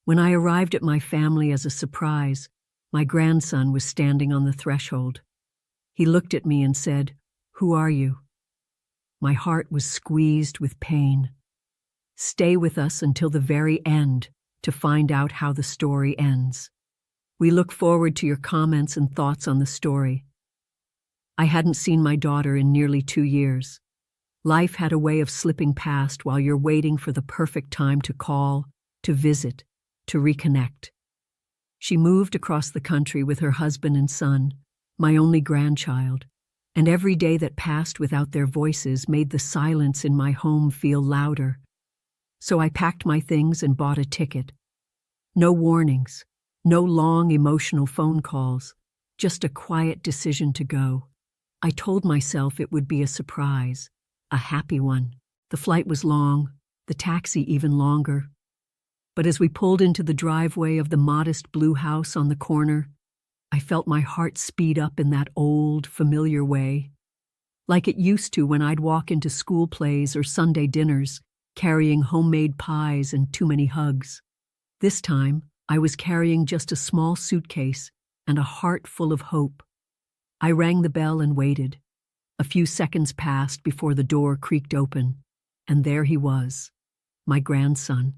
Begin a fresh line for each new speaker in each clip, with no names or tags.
When I arrived at my family as a surprise, my grandson was standing on the threshold. He looked at me and said, "Who are you?" My heart was squeezed with pain. Stay with us until the very end to find out how the story ends. We look forward to your comments and thoughts on the story. I hadn't seen my daughter in nearly 2 years. Life had a way of slipping past while you're waiting for the perfect time to call, to visit, to reconnect. She moved across the country with her husband and son, my only grandchild, and every day that passed without their voices made the silence in my home feel louder. So I packed my things and bought a ticket. No warnings, no long emotional phone calls, just a quiet decision to go. I told myself it would be a surprise, a happy one. The flight was long, the taxi even longer. But as we pulled into the driveway of the modest blue house on the corner, I felt my heart speed up in that old, familiar way, like it used to when I'd walk into school plays or Sunday dinners, carrying homemade pies and too many hugs. This time, I was carrying just a small suitcase and a heart full of hope. I rang the bell and waited. A few seconds passed before the door creaked open, and there he was, my grandson,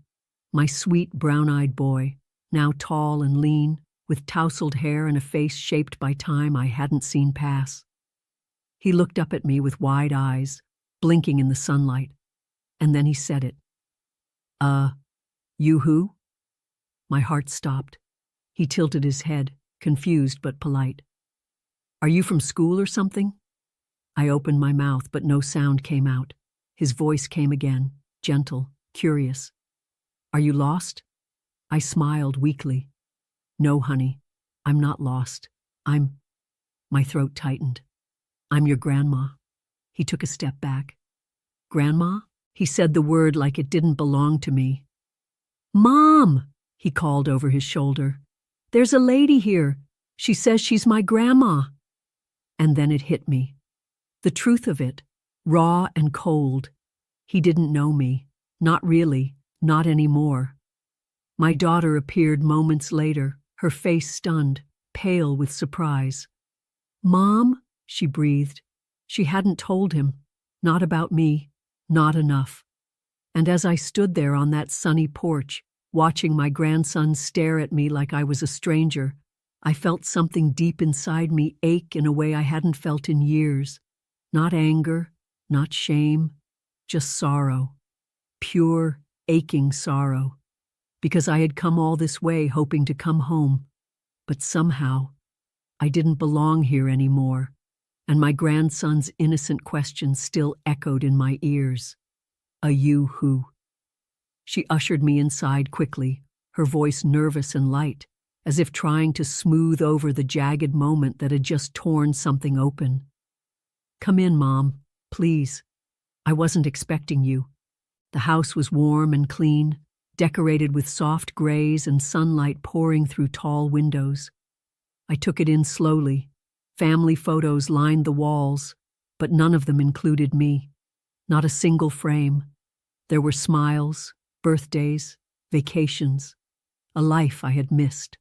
my sweet brown-eyed boy, now tall and lean, with tousled hair and a face shaped by time I hadn't seen pass. He looked up at me with wide eyes, blinking in the sunlight, and then he said it. You who?" My heart stopped. He tilted his head, confused but polite. "Are you from school or something?" I opened my mouth, but no sound came out. His voice came again, gentle, curious. "Are you lost?" I smiled weakly. "No, honey, I'm not lost. My throat tightened. "I'm your grandma." He took a step back. "Grandma?" He said the word like it didn't belong to me. "Mom!" he called over his shoulder. "There's a lady here. She says she's my grandma." And then it hit me. The truth of it, raw and cold. He didn't know me. Not really, not anymore. My daughter appeared moments later, her face stunned, pale with surprise. "Mom?" she breathed. She hadn't told him. Not about me. Not enough. And as I stood there on that sunny porch, watching my grandson stare at me like I was a stranger, I felt something deep inside me ache in a way I hadn't felt in years. Not anger, not shame, just sorrow. Pure, aching sorrow. Because I had come all this way hoping to come home. But somehow, I didn't belong here anymore, and my grandson's innocent question still echoed in my ears. "A you who?" She ushered me inside quickly, her voice nervous and light, as if trying to smooth over the jagged moment that had just torn something open. "Come in, Mom, please. I wasn't expecting you." The house was warm and clean, decorated with soft grays and sunlight pouring through tall windows. I took it in slowly. Family photos lined the walls, but none of them included me. Not a single frame. There were smiles, birthdays, vacations, a life I had missed.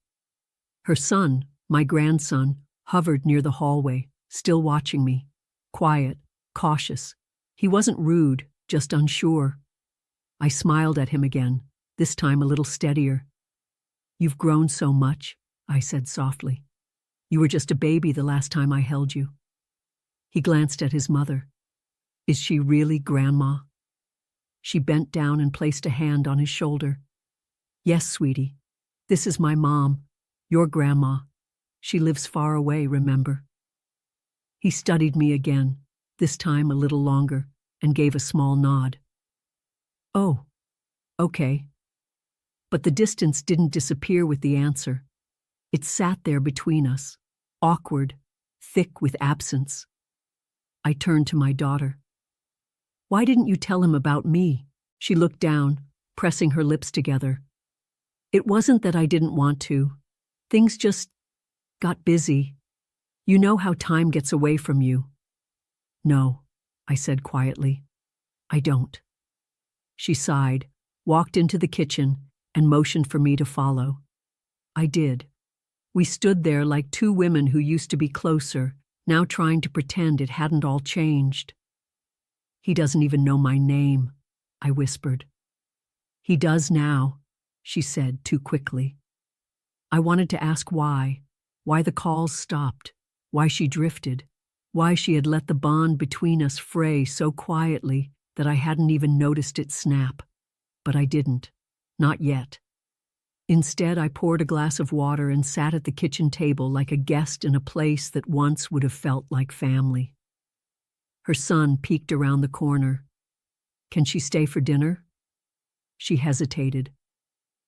Her son, my grandson, hovered near the hallway, still watching me. Quiet, cautious. He wasn't rude, just unsure. I smiled at him again, this time a little steadier. "You've grown so much," I said softly. "You were just a baby the last time I held you." He glanced at his mother. "Is she really Grandma?" She bent down and placed a hand on his shoulder. "Yes, sweetie. This is my mom, your grandma. She lives far away, remember?" He studied me again, this time a little longer, and gave a small nod. "Oh, okay." But the distance didn't disappear with the answer. It sat there between us, awkward, thick with absence. I turned to my daughter. "Why didn't you tell him about me?" She looked down, pressing her lips together. "It wasn't that I didn't want to. Things just got busy. You know how time gets away from you." "No," I said quietly. "I don't." She sighed, walked into the kitchen, and motioned for me to follow. I did. We stood there like two women who used to be closer, now trying to pretend it hadn't all changed. "He doesn't even know my name," I whispered. "He does now," she said too quickly. I wanted to ask why the calls stopped, why she drifted, why she had let the bond between us fray so quietly that I hadn't even noticed it snap. But I didn't. Not yet. Instead, I poured a glass of water and sat at the kitchen table like a guest in a place that once would have felt like family. Her son peeked around the corner. "Can she stay for dinner?" She hesitated.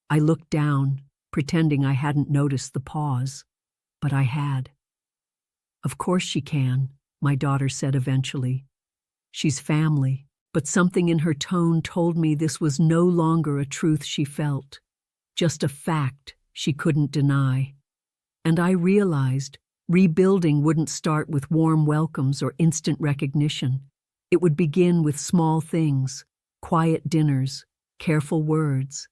I looked down, pretending I hadn't noticed the pause, but I had. "Of course she can," my daughter said eventually. "She's family," but something in her tone told me this was no longer a truth she felt, just a fact she couldn't deny. And I realized rebuilding wouldn't start with warm welcomes or instant recognition. It would begin with small things, quiet dinners, careful words,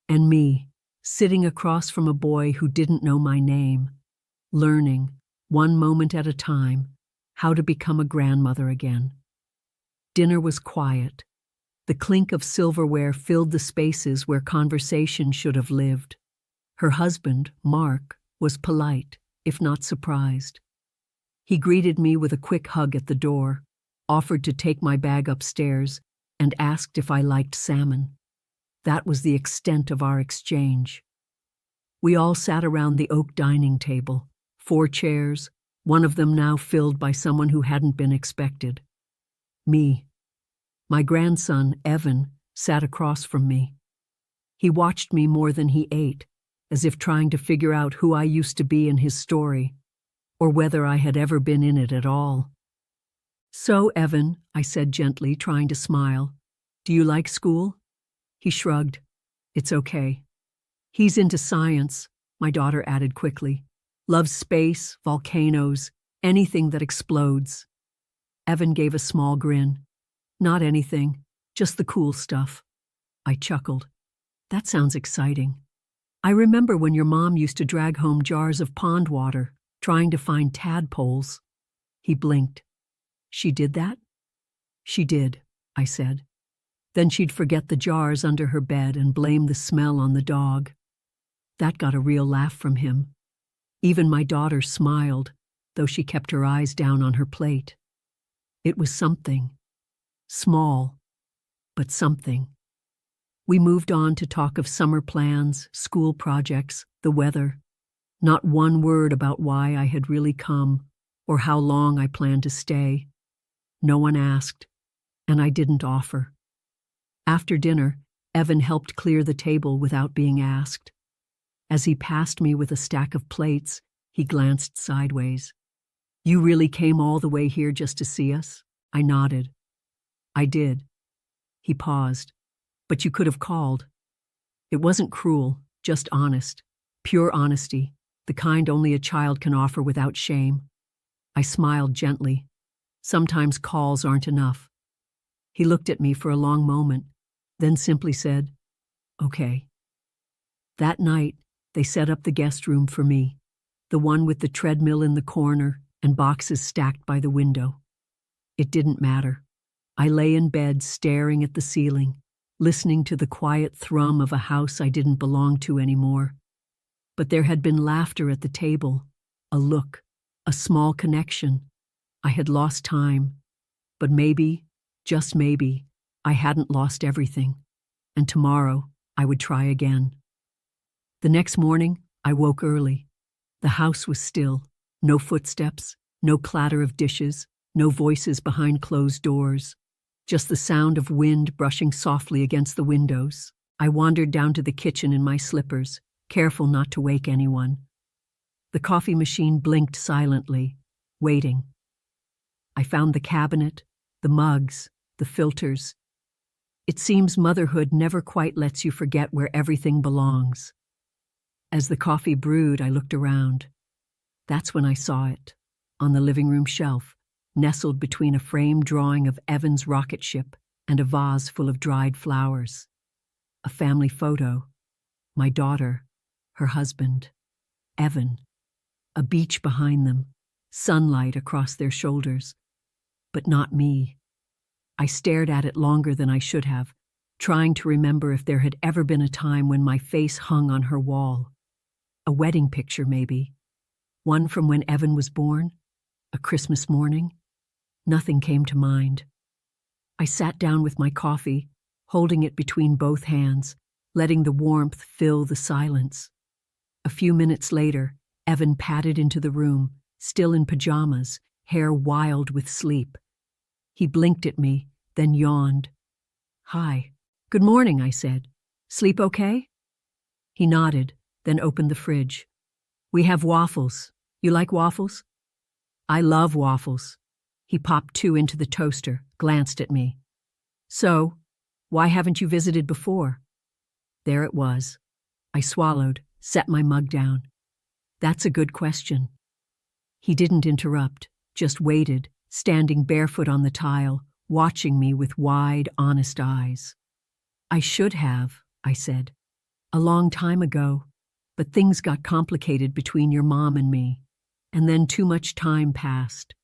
and me, sitting across from a boy who didn't know my name, learning, one moment at a time, how to become a grandmother again. Dinner was quiet. The clink of silverware filled the spaces where conversation should have lived. Her husband, Mark, was polite, if not surprised. He greeted me with a quick hug at the door, offered to take my bag upstairs, and asked if I liked salmon. That was the extent of our exchange. We all sat around the oak dining table, 4 chairs, one of them now filled by someone who hadn't been expected. Me. My grandson, Evan, sat across from me. He watched me more than he ate, as if trying to figure out who I used to be in his story, or whether I had ever been in it at all. "So, Evan," I said gently, trying to smile, "do you like school?" He shrugged. "It's okay." "He's into science," my daughter added quickly. "Loves space, volcanoes, anything that explodes." Evan gave a small grin. "Not anything, just the cool stuff." I chuckled. "That sounds exciting. I remember when your mom used to drag home jars of pond water, trying to find tadpoles." He blinked. "She did that?" "She did," I said. "Then she'd forget the jars under her bed and blame the smell on the dog." That got a real laugh from him. Even my daughter smiled, though she kept her eyes down on her plate. It was something. Small, but something. We moved on to talk of summer plans, school projects, the weather. Not one word about why I had really come, or how long I planned to stay. No one asked, and I didn't offer. After dinner, Evan helped clear the table without being asked. As he passed me with a stack of plates, he glanced sideways. "You really came all the way here just to see us?" I nodded. "I did." He paused. "But you could have called." It wasn't cruel, just honest. Pure honesty, the kind only a child can offer without shame. I smiled gently. Sometimes calls aren't enough. He looked at me for a long moment, then simply said, "Okay." That night, they set up the guest room for me, the one with the treadmill in the corner and boxes stacked by the window. It didn't matter. I lay in bed staring at the ceiling, listening to the quiet thrum of a house I didn't belong to anymore. But there had been laughter at the table, a look, a small connection. I had lost time, but maybe, just maybe, I hadn't lost everything, and tomorrow I would try again. The next morning, I woke early. The house was still, no footsteps, no clatter of dishes, no voices behind closed doors. Just the sound of wind brushing softly against the windows. I wandered down to the kitchen in my slippers, careful not to wake anyone. The coffee machine blinked silently, waiting. I found the cabinet, the mugs, the filters. It seems motherhood never quite lets you forget where everything belongs. As the coffee brewed, I looked around. That's when I saw it, on the living room shelf, nestled between a framed drawing of Evan's rocket ship and a vase full of dried flowers. A family photo. My daughter, her husband, Evan, a beach behind them, sunlight across their shoulders. But not me. I stared at it longer than I should have, trying to remember if there had ever been a time when my face hung on her wall. A wedding picture, maybe. One from when Evan was born? A Christmas morning? Nothing came to mind. I sat down with my coffee, holding it between both hands, letting the warmth fill the silence. A few minutes later, Evan padded into the room, still in pajamas, hair wild with sleep. He blinked at me, then yawned. "Hi. Good morning," I said. "Sleep okay?" He nodded, then opened the fridge. "We have waffles. You like waffles?" "I love waffles." He popped 2 into the toaster, glanced at me. "So, why haven't you visited before?" There it was. I swallowed, set my mug down. "That's a good question." He didn't interrupt, just waited, standing barefoot on the tile, watching me with wide, honest eyes. "I should have," I said. "A long time ago, but things got complicated between your mom and me, and then too much time passed.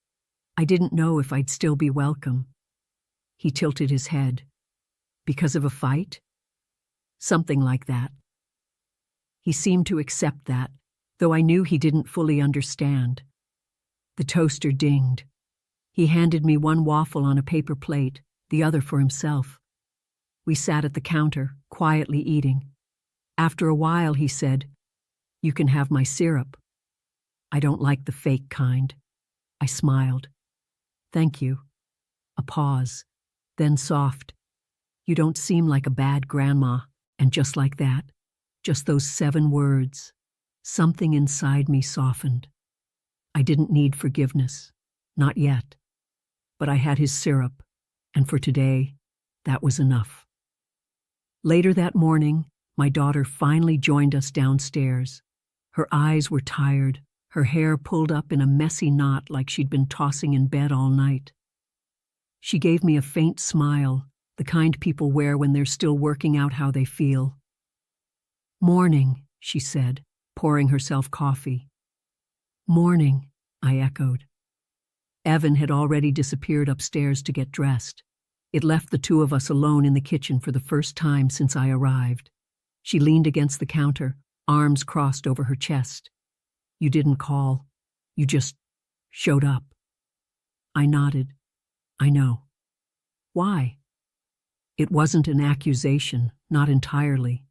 I didn't know if I'd still be welcome." He tilted his head. "Because of a fight?" "Something like that." He seemed to accept that, though I knew he didn't fully understand. The toaster dinged. He handed me one waffle on a paper plate, the other for himself. We sat at the counter, quietly eating. After a while, he said, "You can have my syrup." "I don't like the fake kind." I smiled. "Thank you." A pause, then soft. "You don't seem like a bad grandma." And just like that, just those 7 words, something inside me softened. I didn't need forgiveness, not yet. But I had his syrup, and for today, that was enough. Later that morning, my daughter finally joined us downstairs. Her eyes were tired, her hair pulled up in a messy knot like she'd been tossing in bed all night. She gave me a faint smile, the kind people wear when they're still working out how they feel. "Morning," she said, pouring herself coffee. "Morning," I echoed. Evan had already disappeared upstairs to get dressed. It left the 2 of us alone in the kitchen for the first time since I arrived. She leaned against the counter, arms crossed over her chest. "You didn't call. You just showed up." I nodded. "I know." "Why?" It wasn't an accusation, not entirely.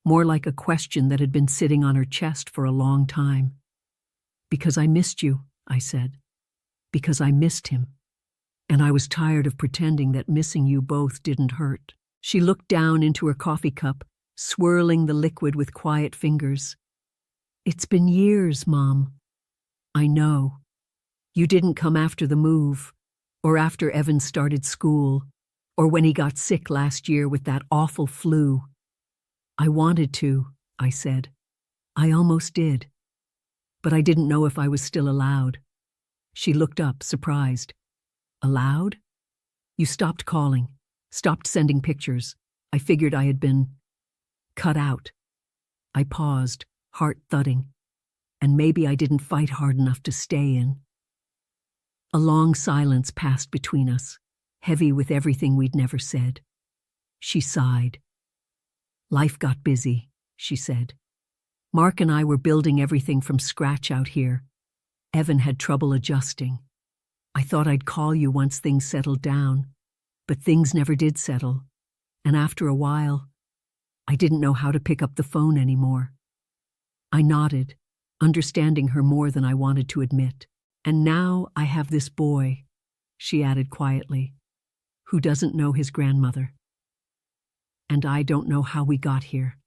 More like a question that had been sitting on her chest for a long time. "Because I missed you," I said. "Because I missed him. And I was tired of pretending that missing you both didn't hurt." She looked down into her coffee cup, swirling the liquid with quiet fingers. "It's been years, Mom." "I know. You didn't come after the move, or after Evan started school, or when he got sick last year with that awful flu." "I wanted to," I said. "I almost did. But I didn't know if I was still allowed." She looked up, surprised. "Allowed?" "You stopped calling, stopped sending pictures. I figured I had been cut out." I paused, heart thudding. And maybe I didn't fight hard enough to stay in. A long silence passed between us, heavy with everything we'd never said. She sighed. "Life got busy," she said. "Mark and I were building everything from scratch out here. Evan had trouble adjusting. I thought I'd call you once things settled down, but things never did settle. And after a while, I didn't know how to pick up the phone anymore." I nodded, understanding her more than I wanted to admit. "And now I have this boy," she added quietly, "who doesn't know his grandmother. And I don't know how we got here."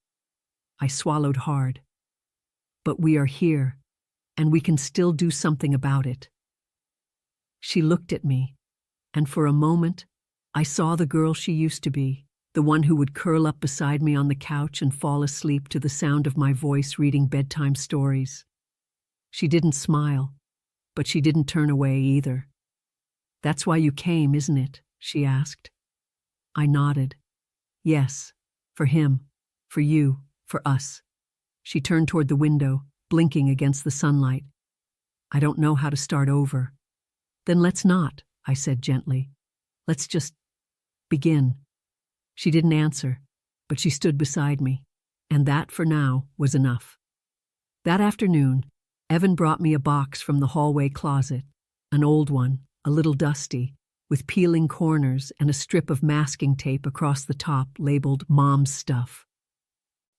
I swallowed hard. "But we are here, and we can still do something about it." She looked at me, and for a moment, I saw the girl she used to be, the one who would curl up beside me on the couch and fall asleep to the sound of my voice reading bedtime stories. She didn't smile, but she didn't turn away either. "That's why you came, isn't it?" she asked. I nodded. "Yes, for him, for you, For us. She turned toward the window, blinking against the sunlight. I don't know how to start over. Then let's not, I said gently. Let's just begin. She didn't answer, but she stood beside me, and that, for now, was enough. That afternoon, Evan brought me a box from the hallway closet, an old one, a little dusty, with peeling corners and a strip of masking tape across the top labeled Mom's Stuff.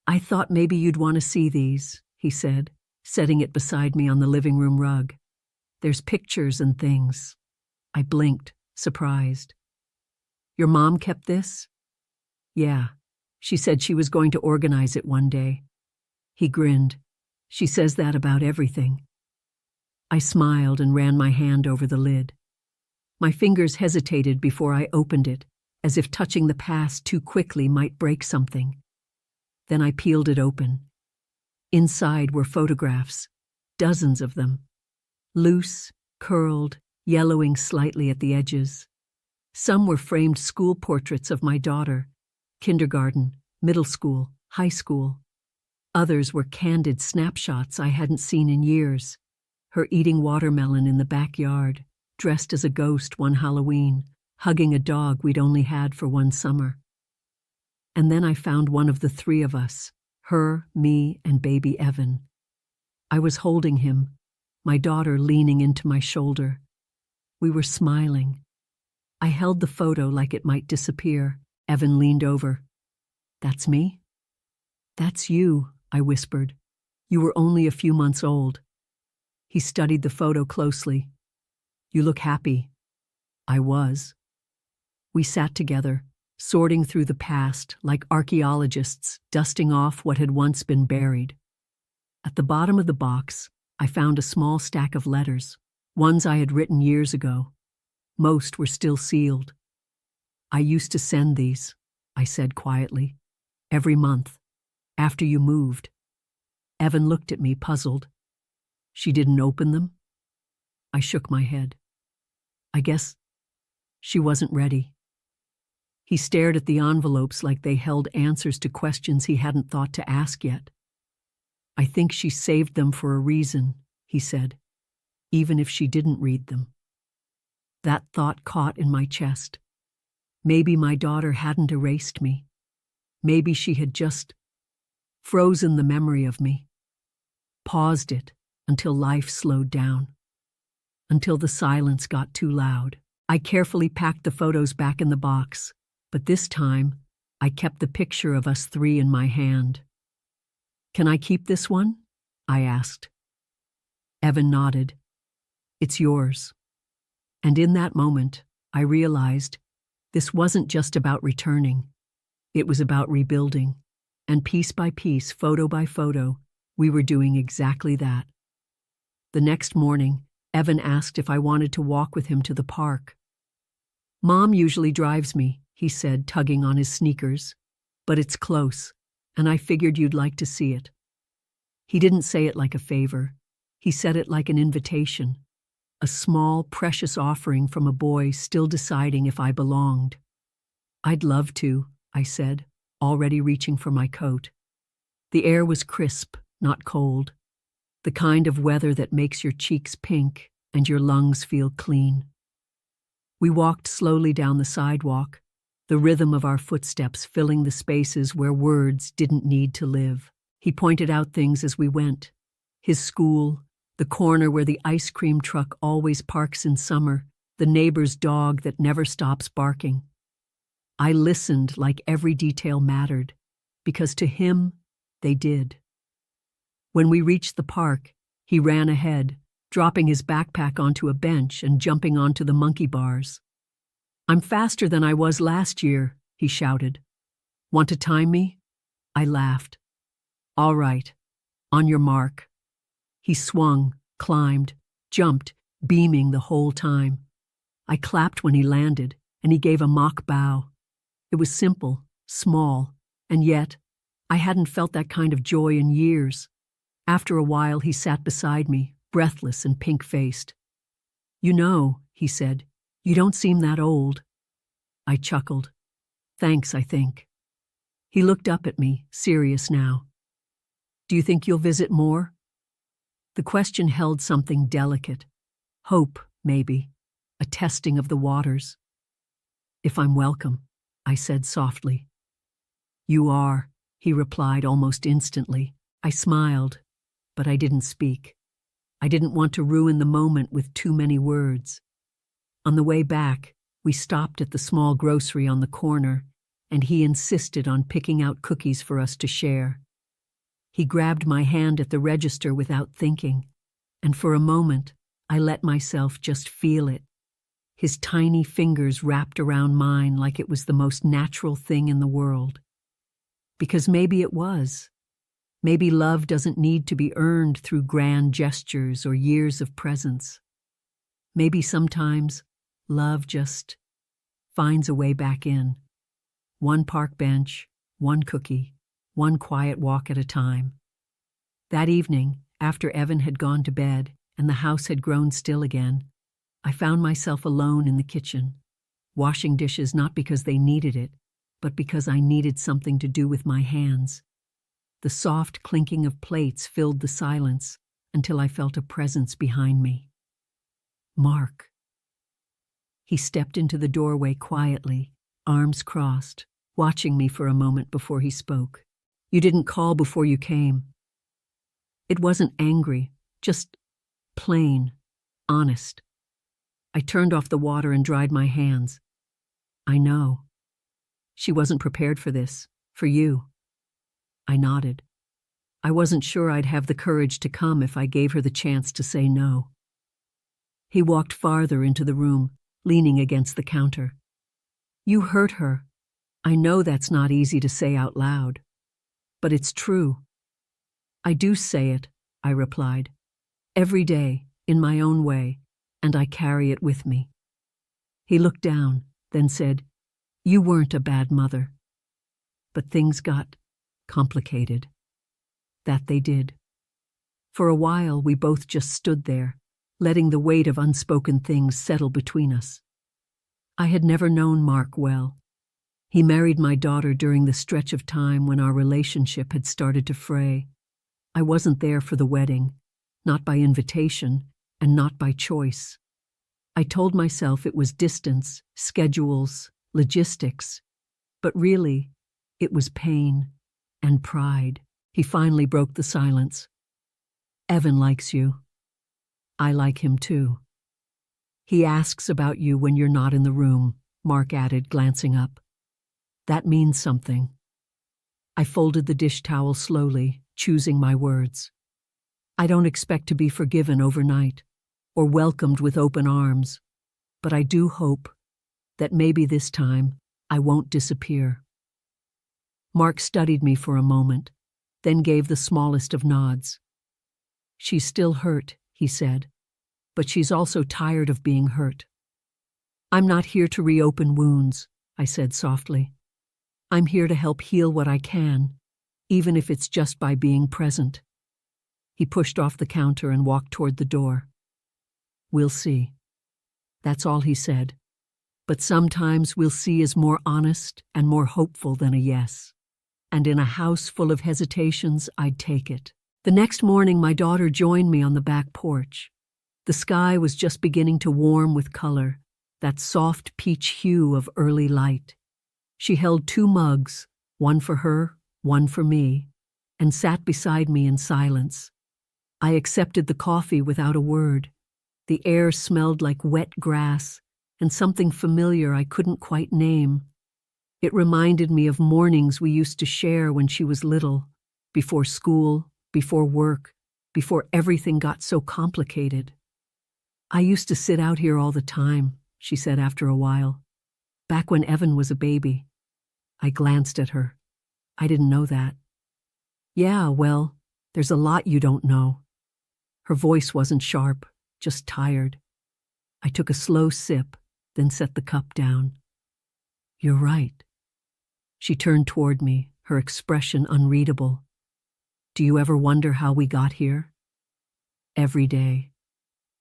I thought maybe you'd want to see these, he said, setting it beside me on the living room rug. There's pictures and things. I blinked, surprised. Your mom kept this? Yeah. She said she was going to organize it one day. He grinned. She says that about everything. I smiled and ran my hand over the lid. My fingers hesitated before I opened it, as if touching the past too quickly might break something. Then I peeled it open. Inside were photographs, dozens of them. Loose, curled, yellowing slightly at the edges. Some were framed school portraits of my daughter, kindergarten, middle school, high school. Others were candid snapshots I hadn't seen in years. Her eating watermelon in the backyard, dressed as a ghost one Halloween, hugging a dog we'd only had for one summer. And then I found one of the three of us, her, me, and baby Evan. I was holding him, my daughter leaning into my shoulder. We were smiling. I held the photo like it might disappear. Evan leaned over. That's me? That's you, I whispered. You were only a few months old. He studied the photo closely. You look happy. I was. We sat together, sorting through the past like archaeologists dusting off what had once been buried. At the bottom of the box, I found a small stack of letters, ones I had written years ago. Most were still sealed. I used to send these, I said quietly, every month, after you moved. Evan looked at me, puzzled. She didn't open them? I shook my head. I guess she wasn't ready. He stared at the envelopes like they held answers to questions he hadn't thought to ask yet. I think she saved them for a reason, he said, even if she didn't read them. That thought caught in my chest. Maybe my daughter hadn't erased me. Maybe she had just frozen the memory of me, paused it until life slowed down, until the silence got too loud. I carefully packed the photos back in the box, but this time I kept the picture of us three in my hand. Can I keep this one? I asked. Evan nodded. It's yours. And in that moment, I realized this wasn't just about returning. It was about rebuilding. And piece by piece, photo by photo, we were doing exactly that. The next morning, Evan asked if I wanted to walk with him to the park. Mom usually drives me, he said, tugging on his sneakers. But it's close, and I figured you'd like to see it. He didn't say it like a favor. He said it like an invitation. A small, precious offering from a boy still deciding if I belonged. I'd love to, I said, already reaching for my coat. The air was crisp, not cold. The kind of weather that makes your cheeks pink and your lungs feel clean. We walked slowly down the sidewalk, the rhythm of our footsteps filling the spaces where words didn't need to live. He pointed out things as we went. His school, the corner where the ice cream truck always parks in summer, the neighbor's dog that never stops barking. I listened like every detail mattered, because to him, they did. When we reached the park, he ran ahead, dropping his backpack onto a bench and jumping onto the monkey bars. I'm faster than I was last year, he shouted. Want to time me? I laughed. All right, on your mark. He swung, climbed, jumped, beaming the whole time. I clapped when he landed, and he gave a mock bow. It was simple, small, and yet I hadn't felt that kind of joy in years. After a while, he sat beside me, breathless and pink-faced. You know, he said, you don't seem that old. I chuckled. Thanks, I think. He looked up at me, serious now. Do you think you'll visit more? The question held something delicate. Hope, maybe. A testing of the waters. If I'm welcome, I said softly. You are, he replied almost instantly. I smiled, but I didn't speak. I didn't want to ruin the moment with too many words. On the way back, we stopped at the small grocery on the corner, and he insisted on picking out cookies for us to share. He grabbed my hand at the register without thinking, and for a moment, I let myself just feel it. His tiny fingers wrapped around mine like it was the most natural thing in the world. Because maybe it was. Maybe love doesn't need to be earned through grand gestures or years of presence. Maybe sometimes love just finds a way back in. One park bench, one cookie, one quiet walk at a time. That evening, after Evan had gone to bed and the house had grown still again, I found myself alone in the kitchen, washing dishes not because they needed it, but because I needed something to do with my hands. The soft clinking of plates filled the silence until I felt a presence behind me. Mark. He stepped into the doorway quietly, arms crossed, watching me for a moment before he spoke. You didn't call before you came. It wasn't angry, just plain, honest. I turned off the water and dried my hands. I know. She wasn't prepared for this, for you. I nodded. I wasn't sure I'd have the courage to come if I gave her the chance to say no. He walked farther into the room, leaning against the counter. You hurt her. I know that's not easy to say out loud. But it's true. I do say it, I replied. Every day, in my own way, and I carry it with me. He looked down, then said, You weren't a bad mother. But things got complicated. That they did. For a while, we both just stood there, letting the weight of unspoken things settle between us. I had never known Mark well. He married my daughter during the stretch of time when our relationship had started to fray. I wasn't there for the wedding, not by invitation, and not by choice. I told myself it was distance, schedules, logistics, but really, it was pain and pride. He finally broke the silence. Evan likes you. I like him too. He asks about you when you're not in the room, Mark added, glancing up. That means something. I folded the dish towel slowly, choosing my words. I don't expect to be forgiven overnight, or welcomed with open arms, but I do hope that maybe this time I won't disappear. Mark studied me for a moment, then gave the smallest of nods. She's still hurt, he said, but she's also tired of being hurt. I'm not here to reopen wounds, I said softly. I'm here to help heal what I can, even if it's just by being present. He pushed off the counter and walked toward the door. We'll see. That's all he said. But sometimes we'll see is more honest and more hopeful than a yes. And in a house full of hesitations, I'd take it. The next morning, my daughter joined me on the back porch. The sky was just beginning to warm with color, that soft peach hue of early light. She held 2 mugs, one for her, one for me, and sat beside me in silence. I accepted the coffee without a word. The air smelled like wet grass and something familiar I couldn't quite name. It reminded me of mornings we used to share when she was little, before school, before work, before everything got so complicated. I used to sit out here all the time, she said after a while. Back when Evan was a baby. I glanced at her. I didn't know that. Yeah, well, there's a lot you don't know. Her voice wasn't sharp, just tired. I took a slow sip, then set the cup down. You're right. She turned toward me, her expression unreadable. Do you ever wonder how we got here? Every day.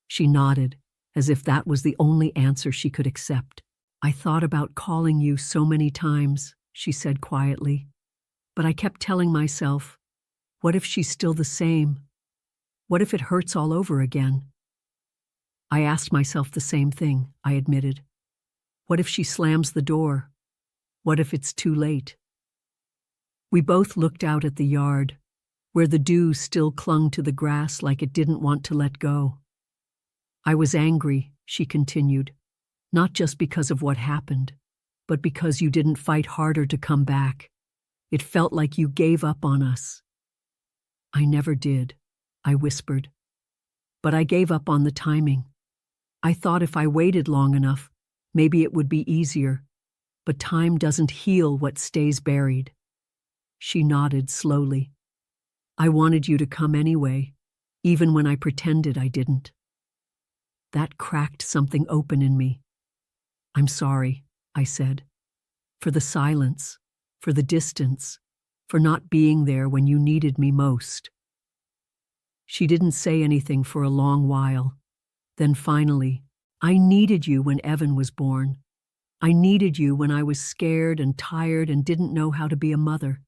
She nodded, as if that was the only answer she could accept. I thought about calling you so many times, she said quietly, but I kept telling myself, What if she's still the same? What if it hurts all over again? I asked myself the same thing, I admitted. What if she slams the door? What if it's too late? We both looked out at the yard, where the dew still clung to the grass like it didn't want to let go. I was angry, she continued, not just because of what happened, but because you didn't fight harder to come back. It felt like you gave up on us. I never did, I whispered. But I gave up on the timing. I thought if I waited long enough, maybe it would be easier. But time doesn't heal what stays buried. She nodded slowly. I wanted you to come anyway, even when I pretended I didn't. That cracked something open in me. I'm sorry, I said. For the silence, for the distance, for not being there when you needed me most. She didn't say anything for a long while. Then finally, I needed you when Evan was born. I needed you when I was scared and tired and didn't know how to be a mother.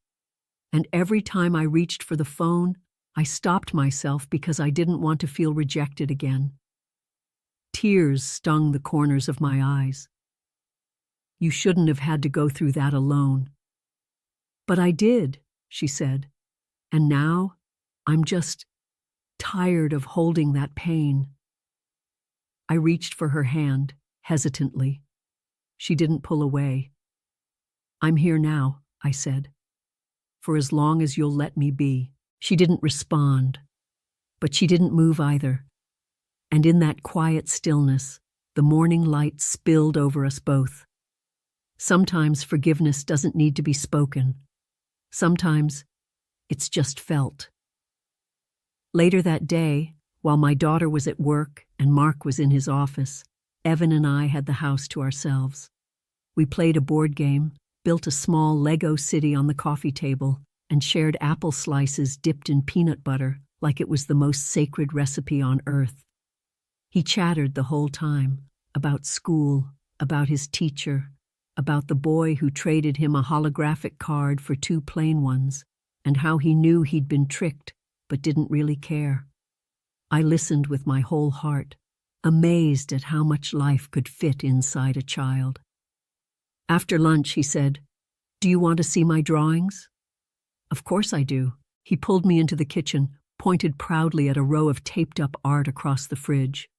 And every time I reached for the phone, I stopped myself because I didn't want to feel rejected again. Tears stung the corners of my eyes. You shouldn't have had to go through that alone. But I did, she said. And now, I'm just tired of holding that pain. I reached for her hand, hesitantly. She didn't pull away. I'm here now, I said. For as long as you'll let me be. She didn't respond. But she didn't move either. And in that quiet stillness, the morning light spilled over us both. Sometimes forgiveness doesn't need to be spoken. Sometimes it's just felt. Later that day, while my daughter was at work and Mark was in his office, Evan and I had the house to ourselves. We played a board game, built a small Lego city on the coffee table, and shared apple slices dipped in peanut butter like it was the most sacred recipe on earth. He chattered the whole time, about school, about his teacher, about the boy who traded him a holographic card for 2 plain ones, and how he knew he'd been tricked but didn't really care. I listened with my whole heart, amazed at how much life could fit inside a child. After lunch, he said, "Do you want to see my drawings?" "Of course I do." He pulled me into the kitchen, pointed proudly at a row of taped-up art across the fridge.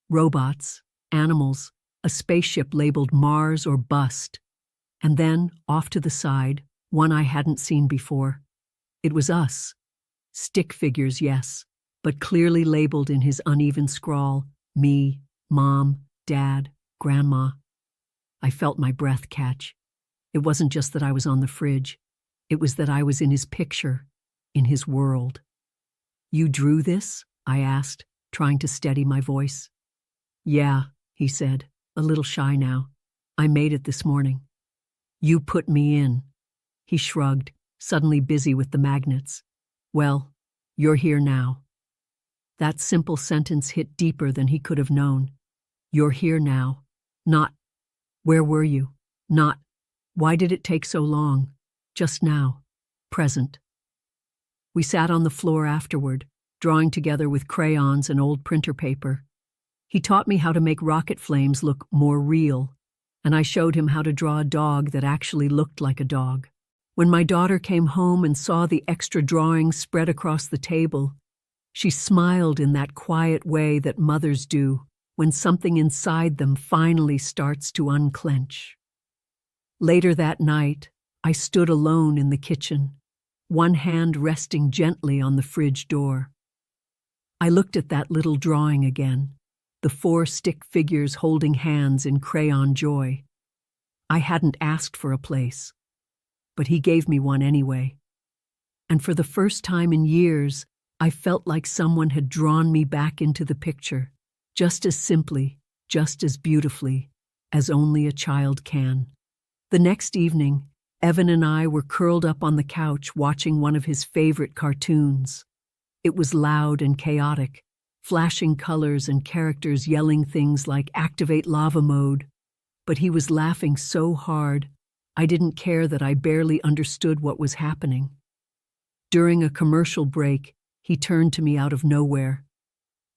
Robots, animals, a spaceship labeled Mars or Bust. And then, off to the side, one I hadn't seen before. It was us. Stick figures, yes, but clearly labeled in his uneven scrawl, me, Mom, Dad, Grandma. I felt my breath catch. It wasn't just that I was on the fridge. It was that I was in his picture, in his world. "You drew this?" I asked, trying to steady my voice. "Yeah," he said, a little shy now. "I made it this morning." "You put me in." He shrugged, suddenly busy with the magnets. "Well, you're here now." That simple sentence hit deeper than he could have known. You're here now. Not, where were you? Not, why did it take so long? Just now. Present. We sat on the floor afterward, drawing together with crayons and old printer paper. He taught me how to make rocket flames look more real, and I showed him how to draw a dog that actually looked like a dog. When my daughter came home and saw the extra drawings spread across the table, she smiled in that quiet way that mothers do when something inside them finally starts to unclench. Later that night, I stood alone in the kitchen, one hand resting gently on the fridge door. I looked at that little drawing again, the 4 stick figures holding hands in crayon joy. I hadn't asked for a place, but he gave me one anyway. And for the first time in years, I felt like someone had drawn me back into the picture, just as simply, just as beautifully, as only a child can. The next evening, Evan and I were curled up on the couch watching one of his favorite cartoons. It was loud and chaotic, flashing colors and characters yelling things like "activate lava mode," but he was laughing so hard, I didn't care that I barely understood what was happening. During a commercial break, he turned to me out of nowhere.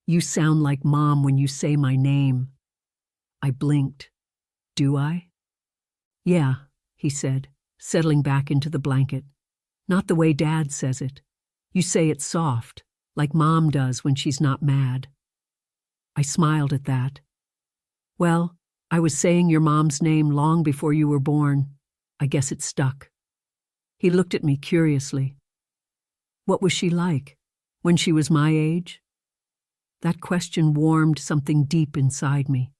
"You sound like Mom when you say my name." I blinked. "Do I?" "Yeah," he said, settling back into the blanket. "Not the way Dad says it. You say it soft, like Mom does when she's not mad." I smiled at that. "Well, I was saying your mom's name long before you were born. I guess it stuck." He looked at me curiously. "What was she like, when she was my age?" That question warmed something deep inside me.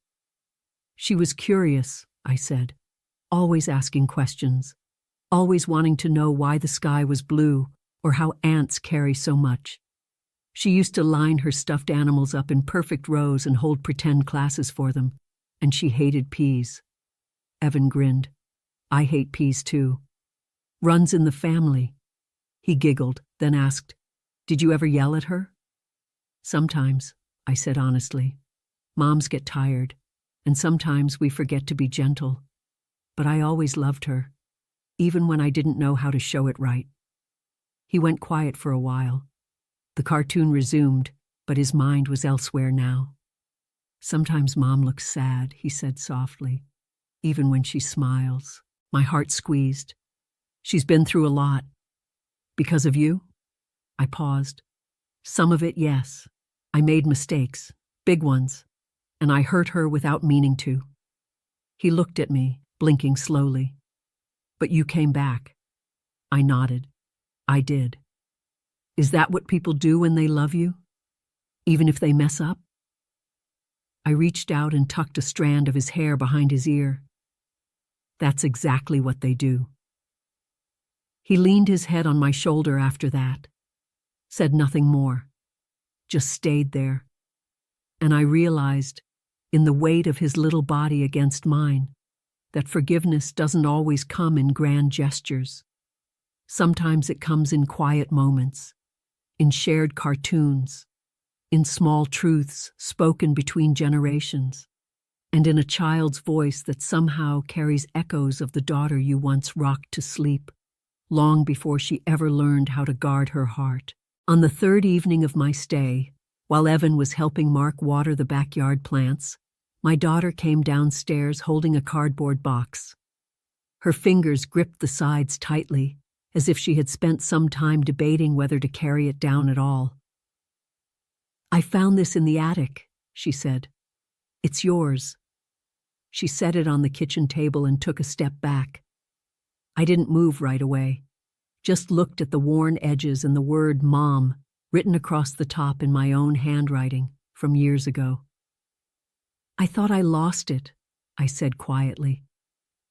"She was curious," I said, "always asking questions, always wanting to know why the sky was blue or how ants carry so much. She used to line her stuffed animals up in perfect rows and hold pretend classes for them, and she hated peas." Evan grinned. "I hate peas too. Runs in the family." He giggled, then asked, "Did you ever yell at her?" "Sometimes," I said honestly. "Moms get tired, and sometimes we forget to be gentle. But I always loved her, even when I didn't know how to show it right." He went quiet for a while. The cartoon resumed, but his mind was elsewhere now. "Sometimes Mom looks sad," he said softly, "even when she smiles." My heart squeezed. "She's been through a lot." "Because of you?" I paused. "Some of it, yes. I made mistakes, big ones, and I hurt her without meaning to." He looked at me, blinking slowly. "But you came back." I nodded. "I did." "Is that what people do when they love you? Even if they mess up?" I reached out and tucked a strand of his hair behind his ear. "That's exactly what they do." He leaned his head on my shoulder after that, said nothing more, just stayed there. And I realized, in the weight of his little body against mine, that forgiveness doesn't always come in grand gestures. Sometimes it comes in quiet moments, in shared cartoons, in small truths spoken between generations, and in a child's voice that somehow carries echoes of the daughter you once rocked to sleep, long before she ever learned how to guard her heart. On the third evening of my stay, while Evan was helping Mark water the backyard plants, my daughter came downstairs holding a cardboard box. Her fingers gripped the sides tightly, as if she had spent some time debating whether to carry it down at all. "I found this in the attic," she said. "It's yours." She set it on the kitchen table and took a step back. I didn't move right away, just looked at the worn edges and the word Mom written across the top in my own handwriting from years ago. "I thought I lost it," I said quietly.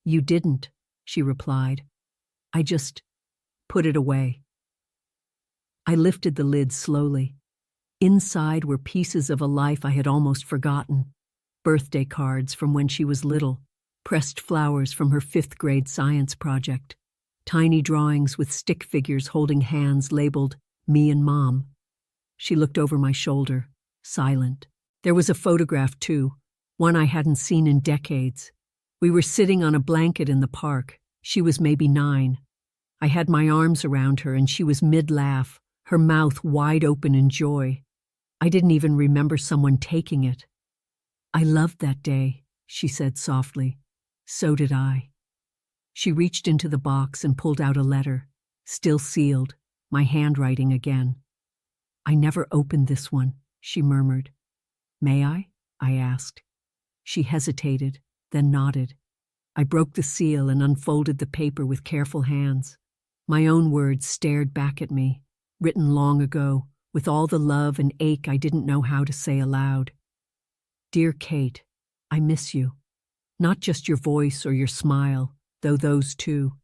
"You didn't," she replied. "I just put it away." I lifted the lid slowly. Inside were pieces of a life I had almost forgotten. Birthday cards from when she was little, pressed flowers from her 5th-grade science project, tiny drawings with stick figures holding hands labeled "Me and Mom." She looked over my shoulder, silent. There was a photograph, too, one I hadn't seen in decades. We were sitting on a blanket in the park. She was maybe 9. I had my arms around her and she was mid-laugh, her mouth wide open in joy. I didn't even remember someone taking it. "I loved that day," she said softly. "So did I." She reached into the box and pulled out a letter, still sealed, my handwriting again. "I never opened this one," she murmured. "May I?" I asked. She hesitated, then nodded. I broke the seal and unfolded the paper with careful hands. My own words stared back at me, written long ago, with all the love and ache I didn't know how to say aloud. "Dear Kate, I miss you. Not just your voice or your smile, though those too.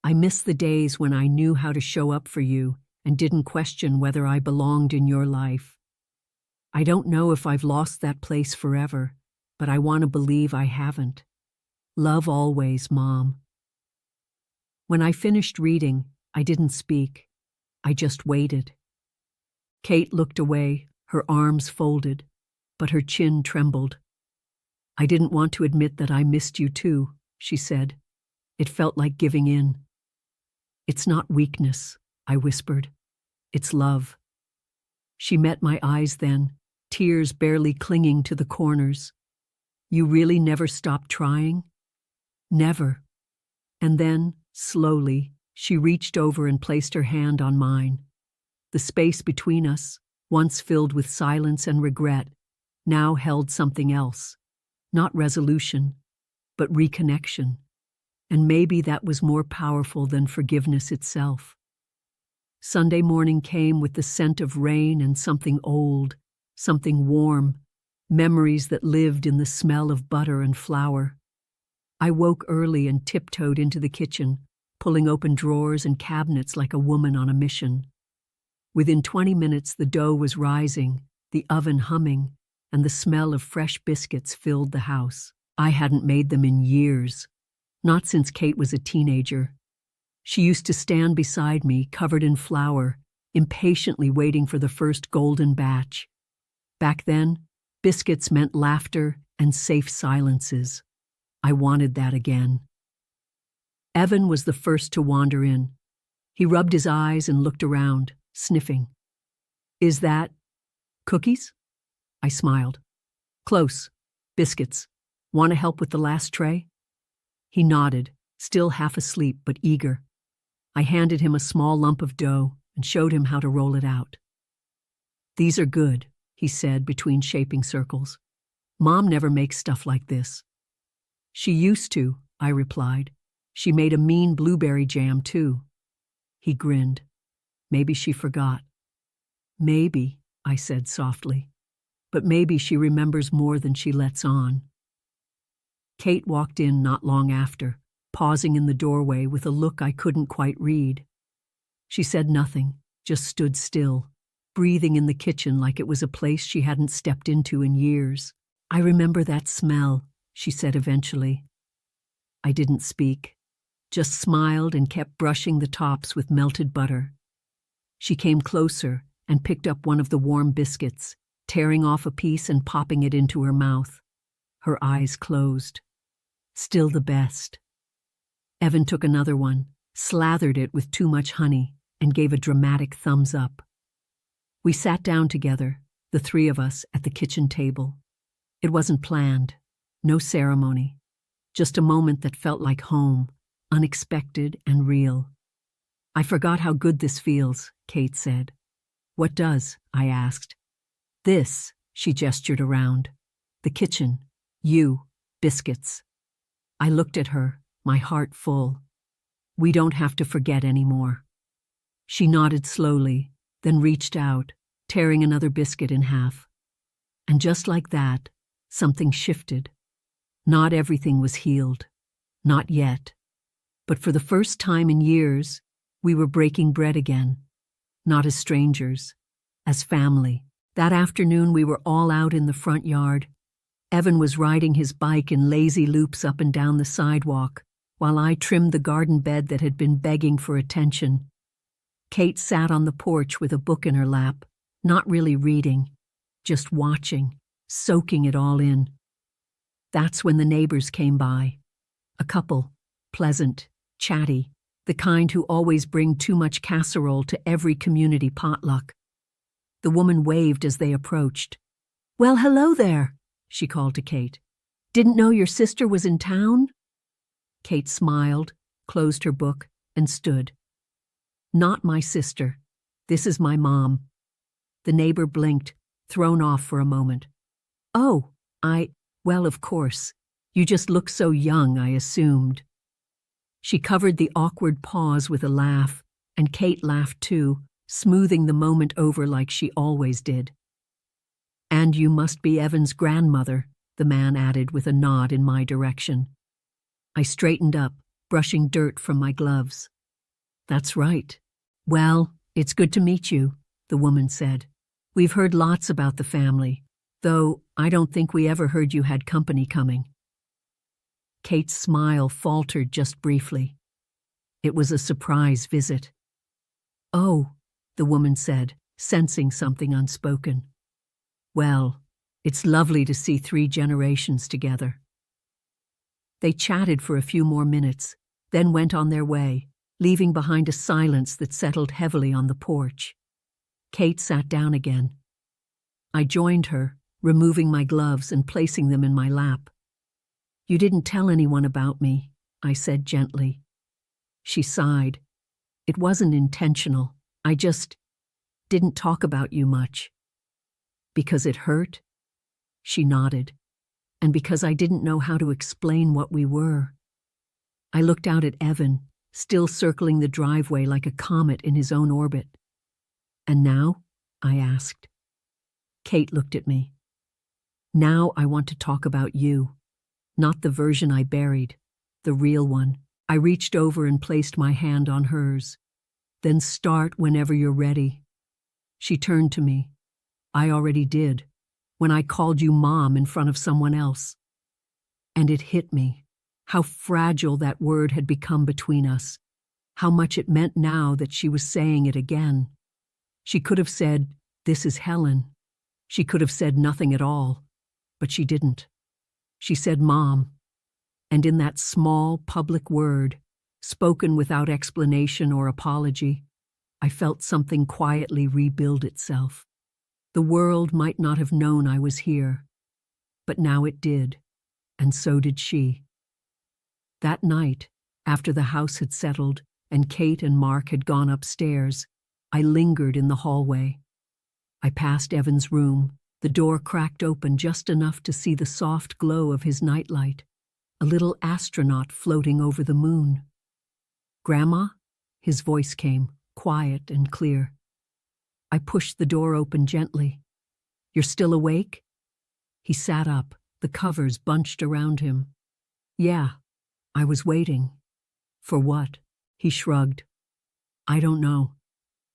I miss the days when I knew how to show up for you and didn't question whether I belonged in your life. I don't know if I've lost that place forever, but I want to believe I haven't. Love always, Mom." When I finished reading, I didn't speak. I just waited. Kate looked away, her arms folded, but her chin trembled. "I didn't want to admit that I missed you too," she said. It felt like giving in. "It's not weakness," I whispered. It's love. She met my eyes then, tears barely clinging to the corners. You really never stopped trying? Never. And then, slowly, she reached over and placed her hand on mine. The space between us, once filled with silence and regret, now held something else. Not resolution, but reconnection. And maybe that was more powerful than forgiveness itself. Sunday morning came with the scent of rain and something old, something warm, memories that lived in the smell of butter and flour. I woke early and tiptoed into the kitchen, pulling open drawers and cabinets like a woman on a mission. Within 20 minutes the dough was rising, the oven humming, and the smell of fresh biscuits filled the house. I hadn't made them in years, not since Kate was a teenager. She used to stand beside me, covered in flour, impatiently waiting for the first golden batch. Back then, biscuits meant laughter and safe silences. I wanted that again. Evan was the first to wander in. He rubbed his eyes and looked around, sniffing. Is that cookies? I smiled. Close. Biscuits. Want to help with the last tray? He nodded, still half asleep but eager. I handed him a small lump of dough and showed him how to roll it out. These are good, he said between shaping circles. Mom never makes stuff like this. She used to, I replied. She made a mean blueberry jam too. He grinned. Maybe she forgot. Maybe, I said softly. But maybe she remembers more than she lets on. Kate walked in not long after, pausing in the doorway with a look I couldn't quite read. She said nothing, just stood still, breathing in the kitchen like it was a place she hadn't stepped into in years. I remember that smell, she said eventually. I didn't speak, just smiled and kept brushing the tops with melted butter. She came closer and picked up one of the warm biscuits, tearing off a piece and popping it into her mouth. Her eyes closed. Still the best. Evan took another one, slathered it with too much honey, and gave a dramatic thumbs up. We sat down together, the three of us, at the kitchen table. It wasn't planned, no ceremony, just a moment that felt like home, unexpected and real. I forgot how good this feels, Kate said. What does? I asked. This, she gestured around. The kitchen. You. Biscuits. I looked at her, my heart full. We don't have to forget anymore. She nodded slowly, then reached out, tearing another biscuit in half. And just like that, something shifted. Not everything was healed. Not yet. But for the first time in years, we were breaking bread again. Not as strangers, as family. That afternoon we were all out in the front yard. Evan was riding his bike in lazy loops up and down the sidewalk, while I trimmed the garden bed that had been begging for attention. Kate sat on the porch with a book in her lap, not really reading, just watching, soaking it all in. That's when the neighbors came by. A couple, pleasant, chatty, the kind who always bring too much casserole to every community potluck. The woman waved as they approached. Well, hello there, she called to Kate. Didn't know your sister was in town? Kate smiled, closed her book, and stood. Not my sister. This is my mom. The neighbor blinked, thrown off for a moment. Oh, well, of course. You just look so young, I assumed. She covered the awkward pause with a laugh, and Kate laughed too, smoothing the moment over like she always did. And you must be Evan's grandmother, the man added with a nod in my direction. I straightened up, brushing dirt from my gloves. That's right. Well, it's good to meet you, the woman said. We've heard lots about the family, though I don't think we ever heard you had company coming. Kate's smile faltered just briefly. It was a surprise visit. Oh, the woman said, sensing something unspoken. Well, it's lovely to see 3 generations together. They chatted for a few more minutes, then went on their way, leaving behind a silence that settled heavily on the porch. Kate sat down again. I joined her, removing my gloves and placing them in my lap. "You didn't tell anyone about me," I said gently. She sighed. "It wasn't intentional. I just didn't talk about you much." "Because it hurt?" She nodded. "And because I didn't know how to explain what we were." I looked out at Evan, still circling the driveway like a comet in his own orbit. "And now?" I asked. Kate looked at me. "Now I want to talk about you. Not the version I buried, the real one." I reached over and placed my hand on hers. "Then start whenever you're ready." She turned to me. "I already did, when I called you Mom in front of someone else." And it hit me, how fragile that word had become between us, how much it meant now that she was saying it again. She could have said, "This is Helen." She could have said nothing at all, but she didn't. She said Mom, and in that small public word, spoken without explanation or apology, I felt something quietly rebuild itself. The world might not have known I was here, but now it did, and so did she. That night, after the house had settled and Kate and Mark had gone upstairs, I lingered in the hallway. I passed Evan's room. The door cracked open just enough to see the soft glow of his nightlight, a little astronaut floating over the moon. "Grandma?" His voice came, quiet and clear. I pushed the door open gently. "You're still awake?" He sat up, the covers bunched around him. "Yeah, I was waiting." "For what?" He shrugged. "I don't know.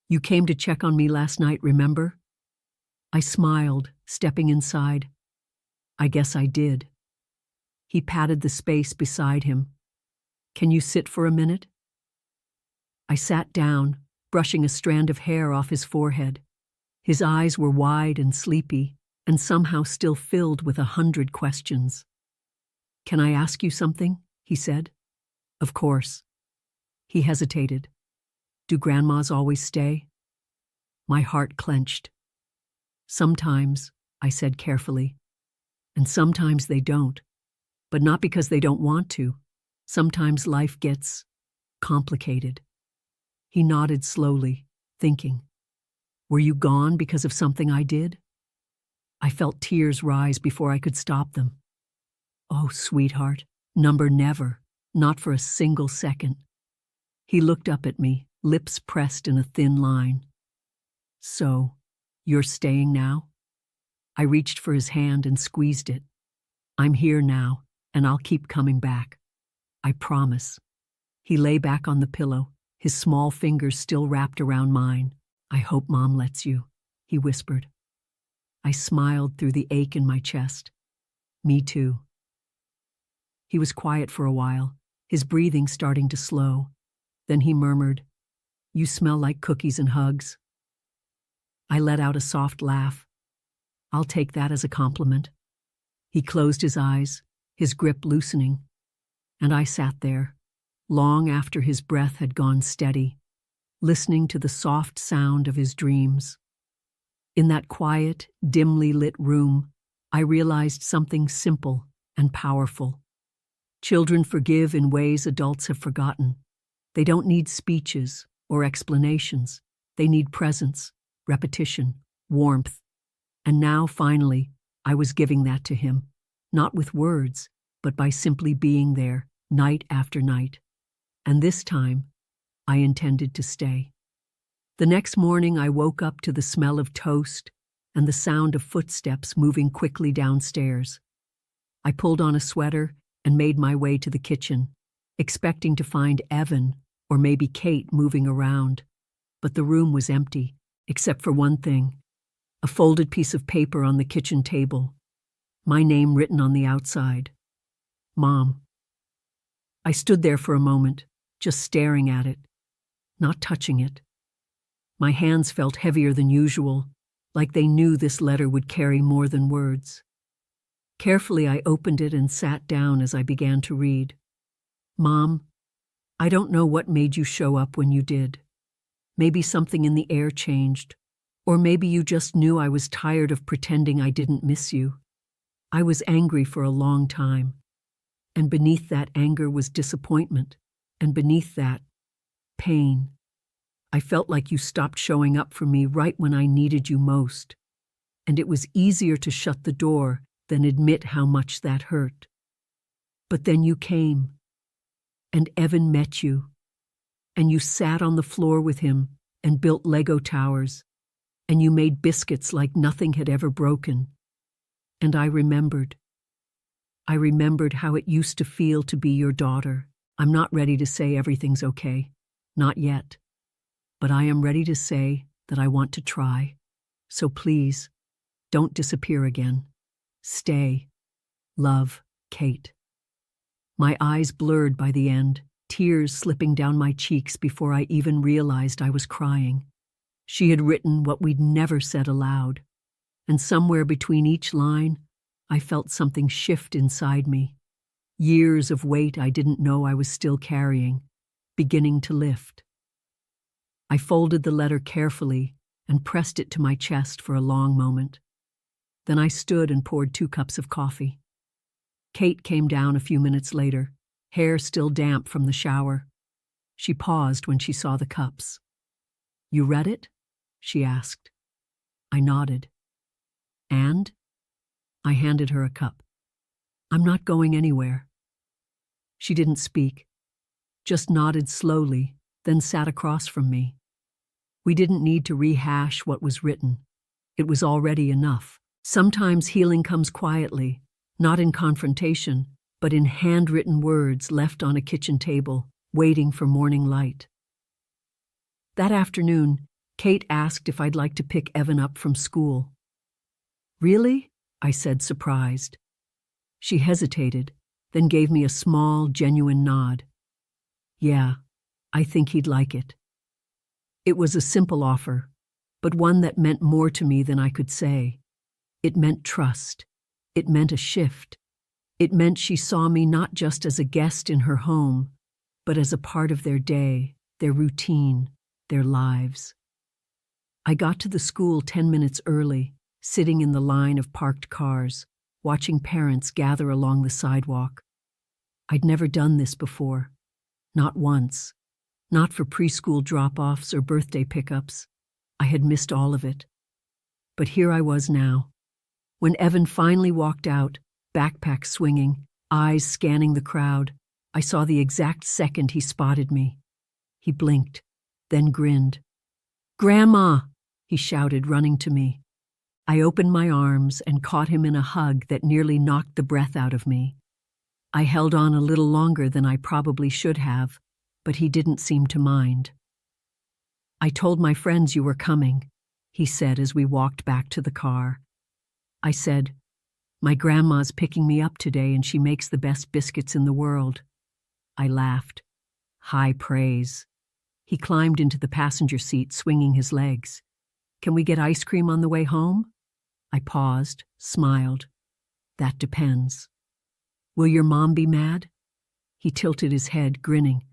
You came to check on me last night, remember?" I smiled, stepping inside. "I guess I did." He patted the space beside him. "Can you sit for a minute?" I sat down, brushing a strand of hair off his forehead. His eyes were wide and sleepy, and somehow still filled with 100 questions. "Can I ask you something?" he said. "Of course." He hesitated. "Do grandmas always stay?" My heart clenched. "Sometimes," I said carefully, "and sometimes they don't. But not because they don't want to. Sometimes life gets complicated." He nodded slowly, thinking. "Were you gone because of something I did?" I felt tears rise before I could stop them. "Oh, sweetheart, never, not for a single second." He looked up at me, lips pressed in a thin line. "So, you're staying now?" I reached for his hand and squeezed it. "I'm here now, and I'll keep coming back. I promise." He lay back on the pillow, his small fingers still wrapped around mine. "I hope Mom lets you," he whispered. I smiled through the ache in my chest. "Me too." He was quiet for a while, his breathing starting to slow. Then he murmured, "You smell like cookies and hugs." I let out a soft laugh. "I'll take that as a compliment." He closed his eyes, his grip loosening, and I sat there, long after his breath had gone steady, listening to the soft sound of his dreams. In that quiet, dimly lit room, I realized something simple and powerful. Children forgive in ways adults have forgotten. They don't need speeches or explanations. They need presence, repetition, warmth. And now, finally, I was giving that to him, not with words, but by simply being there, night after night. And this time, I intended to stay. The next morning, I woke up to the smell of toast and the sound of footsteps moving quickly downstairs. I pulled on a sweater and made my way to the kitchen, expecting to find Evan or maybe Kate moving around. But the room was empty, except for one thing, a folded piece of paper on the kitchen table, my name written on the outside. Mom. I stood there for a moment, just staring at it, not touching it. My hands felt heavier than usual, like they knew this letter would carry more than words. Carefully, I opened it and sat down as I began to read. Mom, I don't know what made you show up when you did. Maybe something in the air changed, or maybe you just knew I was tired of pretending I didn't miss you. I was angry for a long time, and beneath that anger was disappointment, and beneath that, pain. I felt like you stopped showing up for me right when I needed you most, and it was easier to shut the door than admit how much that hurt. But then you came, and Evan met you, and you sat on the floor with him and built Lego towers, and you made biscuits like nothing had ever broken. And I remembered. I remembered how it used to feel to be your daughter. I'm not ready to say everything's okay. Not yet. But I am ready to say that I want to try. So please, don't disappear again. Stay. Love, Kate. My eyes blurred by the end, tears slipping down my cheeks before I even realized I was crying. She had written what we'd never said aloud, and somewhere between each line, I felt something shift inside me. Years of weight I didn't know I was still carrying, beginning to lift. I folded the letter carefully and pressed it to my chest for a long moment. Then I stood and poured 2 cups of coffee. Kate came down a few minutes later, hair still damp from the shower. She paused when she saw the cups. "You read it?" she asked. I nodded. "And?" I handed her a cup. "I'm not going anywhere." She didn't speak, just nodded slowly, then sat across from me. We didn't need to rehash what was written. It was already enough. Sometimes healing comes quietly, not in confrontation, but in handwritten words left on a kitchen table, waiting for morning light. That afternoon, Kate asked if I'd like to pick Evan up from school. "Really?" I said, surprised. She hesitated, then gave me a small, genuine nod. "Yeah, I think he'd like it." It was a simple offer, but one that meant more to me than I could say. It meant trust. It meant a shift. It meant she saw me not just as a guest in her home, but as a part of their day, their routine, their lives. I got to the school 10 minutes early, sitting in the line of parked cars, watching parents gather along the sidewalk. I'd never done this before. Not once. Not for preschool drop-offs or birthday pickups. I had missed all of it. But here I was now. When Evan finally walked out, backpack swinging, eyes scanning the crowd, I saw the exact second he spotted me. He blinked, then grinned. "Grandma!" he shouted, running to me. I opened my arms and caught him in a hug that nearly knocked the breath out of me. I held on a little longer than I probably should have, but he didn't seem to mind. "I told my friends you were coming," he said as we walked back to the car. I said, "My grandma's picking me up today and she makes the best biscuits in the world." I laughed. High praise. He climbed into the passenger seat, swinging his legs. "Can we get ice cream on the way home?" I paused, smiled. "That depends." "Will your mom be mad?" He tilted his head, grinning.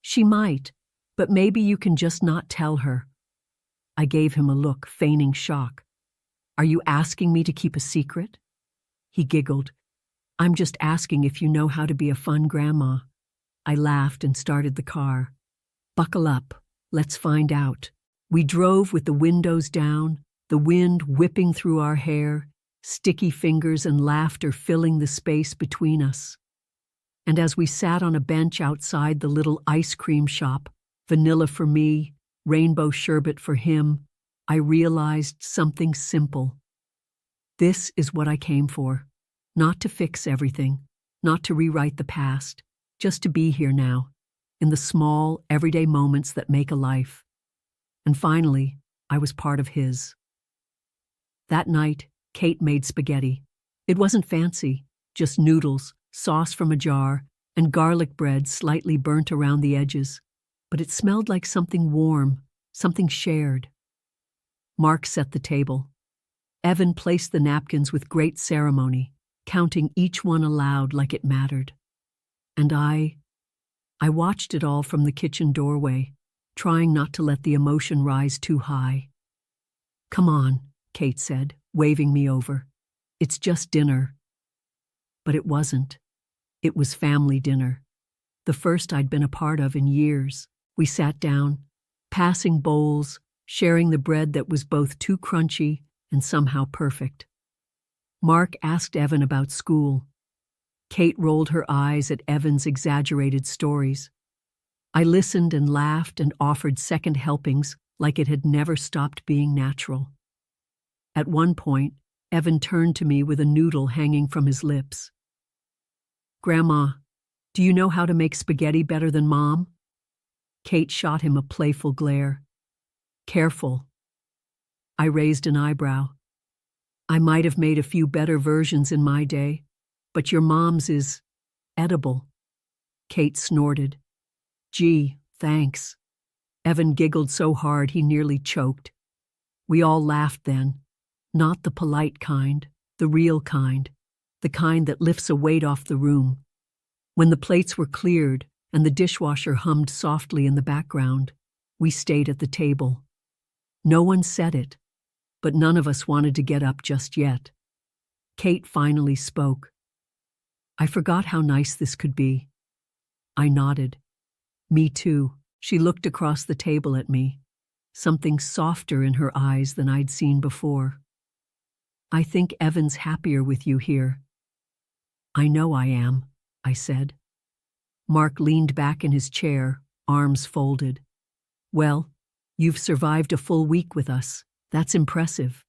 "She might, but maybe you can just not tell her." I gave him a look, feigning shock. "Are you asking me to keep a secret?" He giggled. "I'm just asking if you know how to be a fun grandma." I laughed and started the car. "Buckle up. Let's find out." We drove with the windows down, the wind whipping through our hair, sticky fingers and laughter filling the space between us. And as we sat on a bench outside the little ice cream shop, vanilla for me, rainbow sherbet for him, I realized something simple. This is what I came for. Not to fix everything, not to rewrite the past, just to be here now, in the small, everyday moments that make a life. And finally, I was part of his. That night, Kate made spaghetti. It wasn't fancy, just noodles, sauce from a jar, and garlic bread slightly burnt around the edges. But it smelled like something warm, something shared. Mark set the table. Evan placed the napkins with great ceremony, counting each one aloud like it mattered. And I I watched it all from the kitchen doorway, trying not to let the emotion rise too high. "Come on," Kate said, waving me over. "It's just dinner." But it wasn't. It was family dinner. The first I'd been a part of in years. We sat down, passing bowls, sharing the bread that was both too crunchy and somehow perfect. Mark asked Evan about school. Kate rolled her eyes at Evan's exaggerated stories. I listened and laughed and offered second helpings like it had never stopped being natural. At one point, Evan turned to me with a noodle hanging from his lips. "Grandma, do you know how to make spaghetti better than Mom?" Kate shot him a playful glare. "Careful." I raised an eyebrow. "I might have made a few better versions in my day, but your mom's is edible." Kate snorted. "Gee, thanks." Evan giggled so hard he nearly choked. We all laughed then. Not the polite kind, the real kind, the kind that lifts a weight off the room. When the plates were cleared and the dishwasher hummed softly in the background, we stayed at the table. No one said it, but none of us wanted to get up just yet. Kate finally spoke. "I forgot how nice this could be." I nodded. "Me too." She looked across the table at me, something softer in her eyes than I'd seen before. "I think Evan's happier with you here." "I know I am," I said. Mark leaned back in his chair, arms folded. "Well, you've survived a full week with us. That's impressive."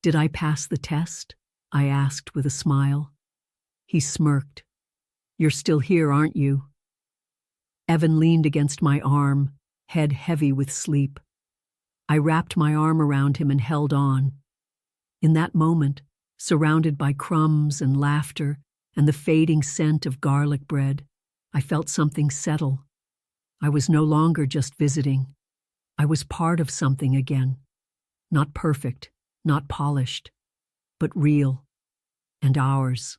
"Did I pass the test?" I asked with a smile. He smirked. "You're still here, aren't you?" Evan leaned against my arm, head heavy with sleep. I wrapped my arm around him and held on. In that moment, surrounded by crumbs and laughter and the fading scent of garlic bread, I felt something settle. I was no longer just visiting. I was part of something again. Not perfect, not polished, but real, and ours.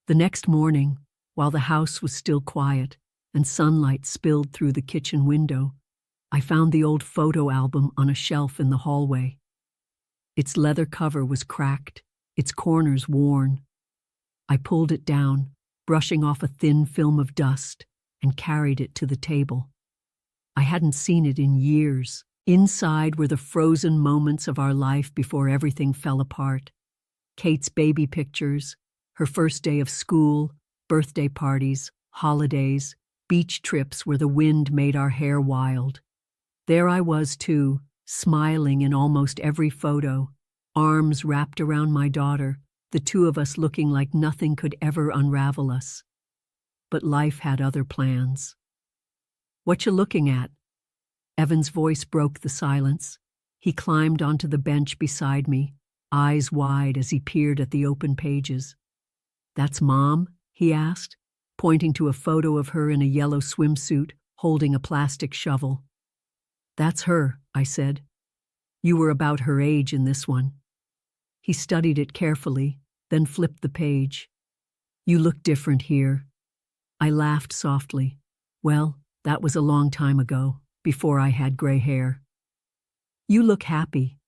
The next morning, while the house was still quiet and sunlight spilled through the kitchen window, I found the old photo album on a shelf in the hallway. Its leather cover was cracked, its corners worn. I pulled it down, brushing off a thin film of dust, and carried it to the table. I hadn't seen it in years. Inside were the frozen moments of our life before everything fell apart. Kate's baby pictures, her first day of school, birthday parties, holidays, beach trips where the wind made our hair wild. There I was, too, smiling in almost every photo, arms wrapped around my daughter, the two of us looking like nothing could ever unravel us. But life had other plans. "What you looking at?" Evan's voice broke the silence. He climbed onto the bench beside me, eyes wide as he peered at the open pages. "That's Mom?" he asked, pointing to a photo of her in a yellow swimsuit, holding a plastic shovel. "That's her," I said. "You were about her age in this one." He studied it carefully, then flipped the page. "You look different here." I laughed softly. "Well, that was a long time ago, before I had gray hair." "You look happy."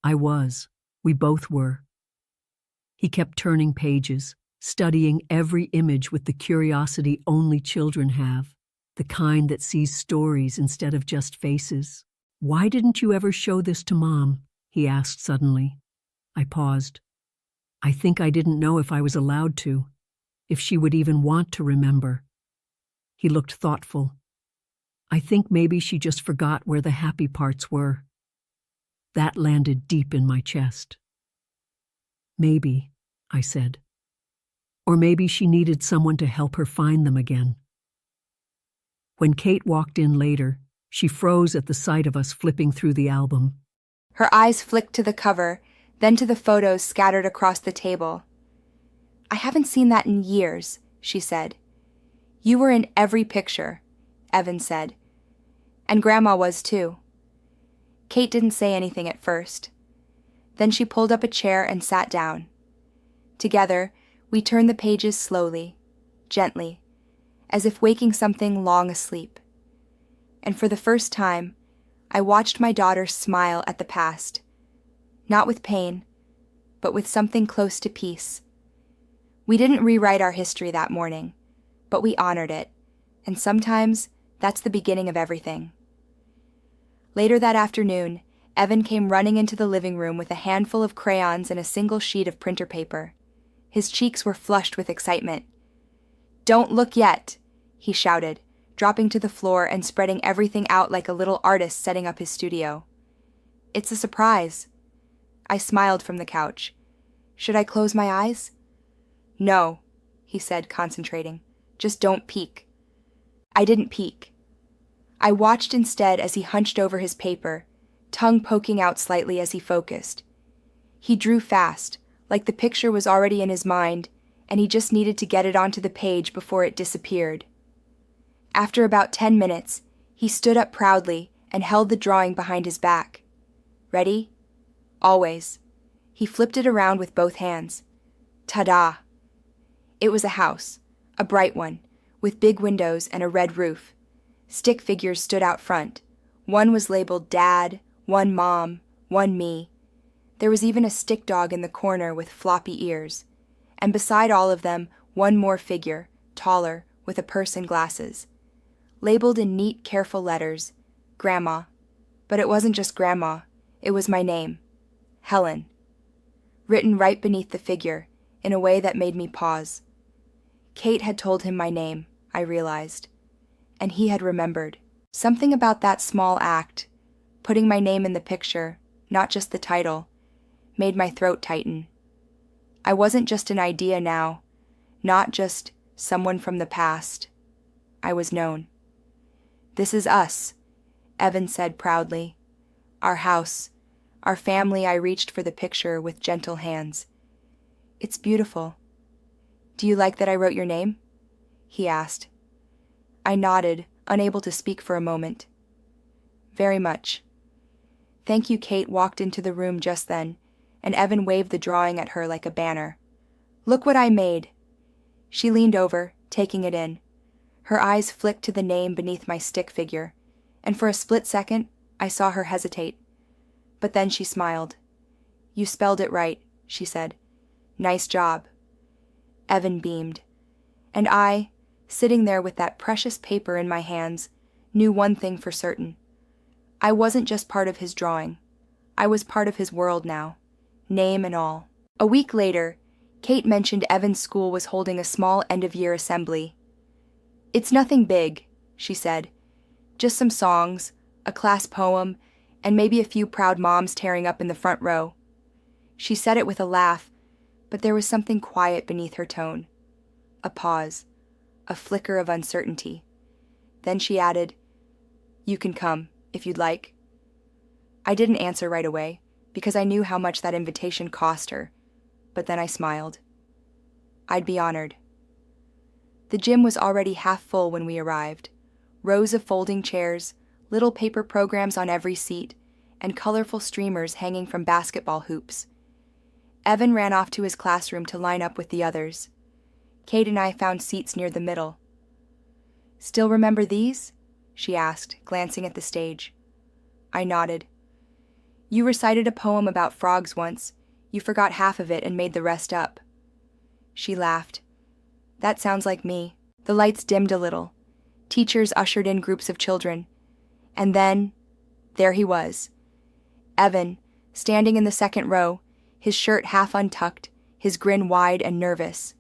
I was. We both were. He kept turning pages, studying every image with the curiosity only children have, the kind that sees stories instead of just faces. "Why didn't you ever show this to Mom?" he asked suddenly. I paused. I think I didn't know if I was allowed to, if she would even want to remember. He looked thoughtful. "I think maybe she just forgot where the happy parts were." That landed deep in my chest. "Maybe," I said. "Or maybe she needed someone to help her find them again." When Kate walked in later, she froze at the sight of us flipping through the album.
Her eyes flicked to the cover, then to the photos scattered across the table. "I haven't seen that in years," she said. "You were in every picture," Evan said. "And Grandma was too." Kate didn't say anything at first. Then she pulled up a chair and sat down. Together, we turned the pages slowly, gently, as if waking something long asleep. And for the first time, I watched my daughter smile at the past, not with pain, but with something close to peace. We didn't rewrite our history that morning, but we honored it, and sometimes that's the beginning of everything. Later that afternoon, Evan came running into the living room with a handful of crayons and a single sheet of printer paper. His cheeks were flushed with excitement. "Don't look yet," he shouted, dropping to the floor and spreading everything out like a little artist setting up his studio. "It's a surprise." I smiled from the couch. "Should I close my eyes?" "No," he said, concentrating. "Just don't peek." I didn't peek. I watched instead as he hunched over his paper, tongue poking out slightly as he focused. He drew fast, like the picture was already in his mind, and he just needed to get it onto the page before it disappeared. After about 10 minutes, he stood up proudly and held the drawing behind his back. "Ready? Always." He flipped it around with both hands. Ta-da! It was a house, a bright one, with big windows and a red roof. Stick figures stood out front. One was labeled Dad, one Mom, one me. There was even a stick dog in the corner with floppy ears. And beside all of them, one more figure, taller, with a purse and glasses. Labeled in neat, careful letters, Grandma. But it wasn't just Grandma, it was my name, Helen. Written right beneath the figure, in a way that made me pause. Kate had told him my name, I realized. And he had remembered. Something about that small act, putting my name in the picture, not just the title, made my throat tighten. I wasn't just an idea now, not just someone from the past. I was known. "This is us," Evan said proudly. "Our house, our family." I reached for the picture with gentle hands. "It's beautiful. Do you like that I wrote your name?" he asked. I nodded, unable to speak for a moment. "Very much." "Thank you." Kate walked into the room just then, and Evan waved the drawing at her like a banner. "Look what I made." She leaned over, taking it in. Her eyes flicked to the name beneath my stick figure, and for a split second, I saw her hesitate. But then she smiled. "You spelled it right," she said. "Nice job." Evan beamed. And I, sitting there with that precious paper in my hands, knew one thing for certain. I wasn't just part of his drawing. I was part of his world now, name and all. A week later, Kate mentioned Evan's school was holding a small end-of-year assembly. "It's nothing big," she said. "Just some songs, a class poem, and maybe a few proud moms tearing up in the front row." She said it with a laugh, but there was something quiet beneath her tone. A pause, a flicker of uncertainty. Then she added, "You can come, if you'd like." I didn't answer right away, because I knew how much that invitation cost her, but then I smiled. I'd be honored. The gym was already half full when we arrived. Rows of folding chairs, little paper programs on every seat, and colorful streamers hanging from basketball hoops. Evan ran off to his classroom to line up with the others. Kate and I found seats near the middle. "Still remember these?" she asked, glancing at the stage. I nodded. "You recited a poem about frogs once. You forgot half of it and made the rest up." She laughed. "That sounds like me." The lights dimmed a little. Teachers ushered in groups of children. And then, there he was. Evan, standing in the second row, his shirt half untucked, his grin wide and nervous.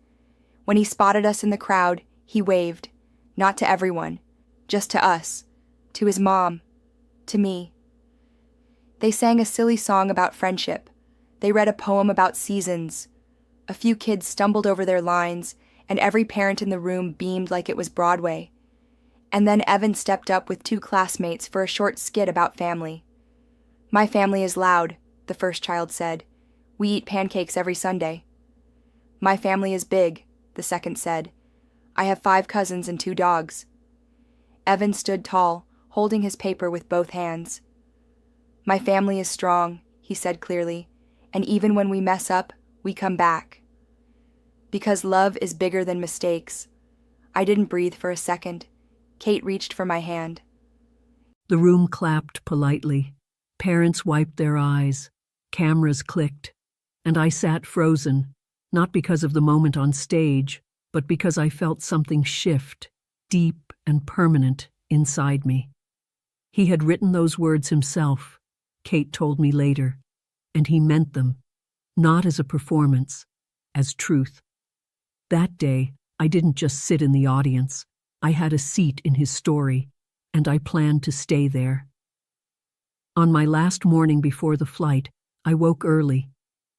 When he spotted us in the crowd, he waved, not to everyone, just to us, to his mom, to me. They sang a silly song about friendship. They read a poem about seasons. A few kids stumbled over their lines, and every parent in the room beamed like it was Broadway. And then Evan stepped up with 2 classmates for a short skit about family. "My family is loud," the first child said. "We eat pancakes every Sunday." "My family is big," the second said. "I have 5 cousins and 2 dogs." Evan stood tall, holding his paper with both hands. "My family is strong," he said clearly, "and even when we mess up, we come back. Because love is bigger than mistakes." I didn't breathe for a second. Kate reached for my hand.
The room clapped politely. Parents wiped their eyes. Cameras clicked. And I sat frozen, not because of the moment on stage, but because I felt something shift, deep and permanent, inside me. He had written those words himself, Kate told me later, and he meant them, not as a performance, as truth. That day, I didn't just sit in the audience. I had a seat in his story, and I planned to stay there. On my last morning before the flight, I woke early.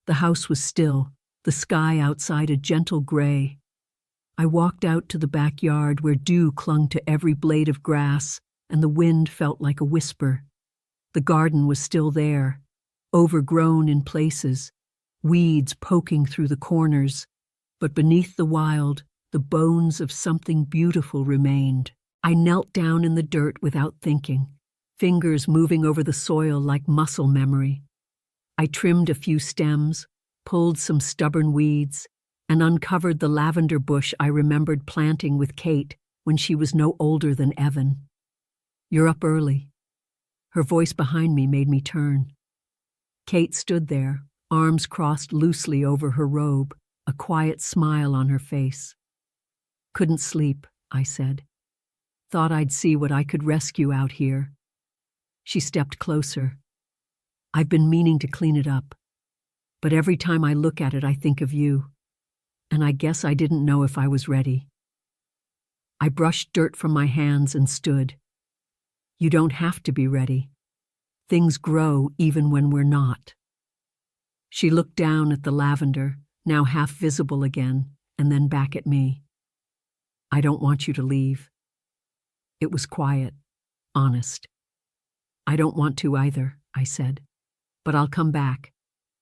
The house was still, the sky outside a gentle gray. I walked out to the backyard where dew clung to every blade of grass, and the wind felt like a whisper. The garden was still there, overgrown in places, weeds poking through the corners, but beneath the wild, the bones of something beautiful remained. I knelt down in the dirt without thinking, fingers moving over the soil like muscle memory. I trimmed a few stems, pulled some stubborn weeds, and uncovered the lavender bush I remembered planting with Kate when she was no older than Evan. "You're up early." Her voice behind me made me turn. Kate stood there, arms crossed loosely over her robe, a quiet smile on her face. "Couldn't sleep," I said. "Thought I'd see what I could rescue out here." She stepped closer. "I've been meaning to clean it up, but every time I look at it I think of you, and I guess I didn't know if I was ready." I brushed dirt from my hands and stood. "You don't have to be ready. Things grow even when we're not." She looked down at the lavender, now half visible again, and then back at me. "I don't want you to leave." It was quiet, honest. "I don't want to either," I said. "But I'll come back,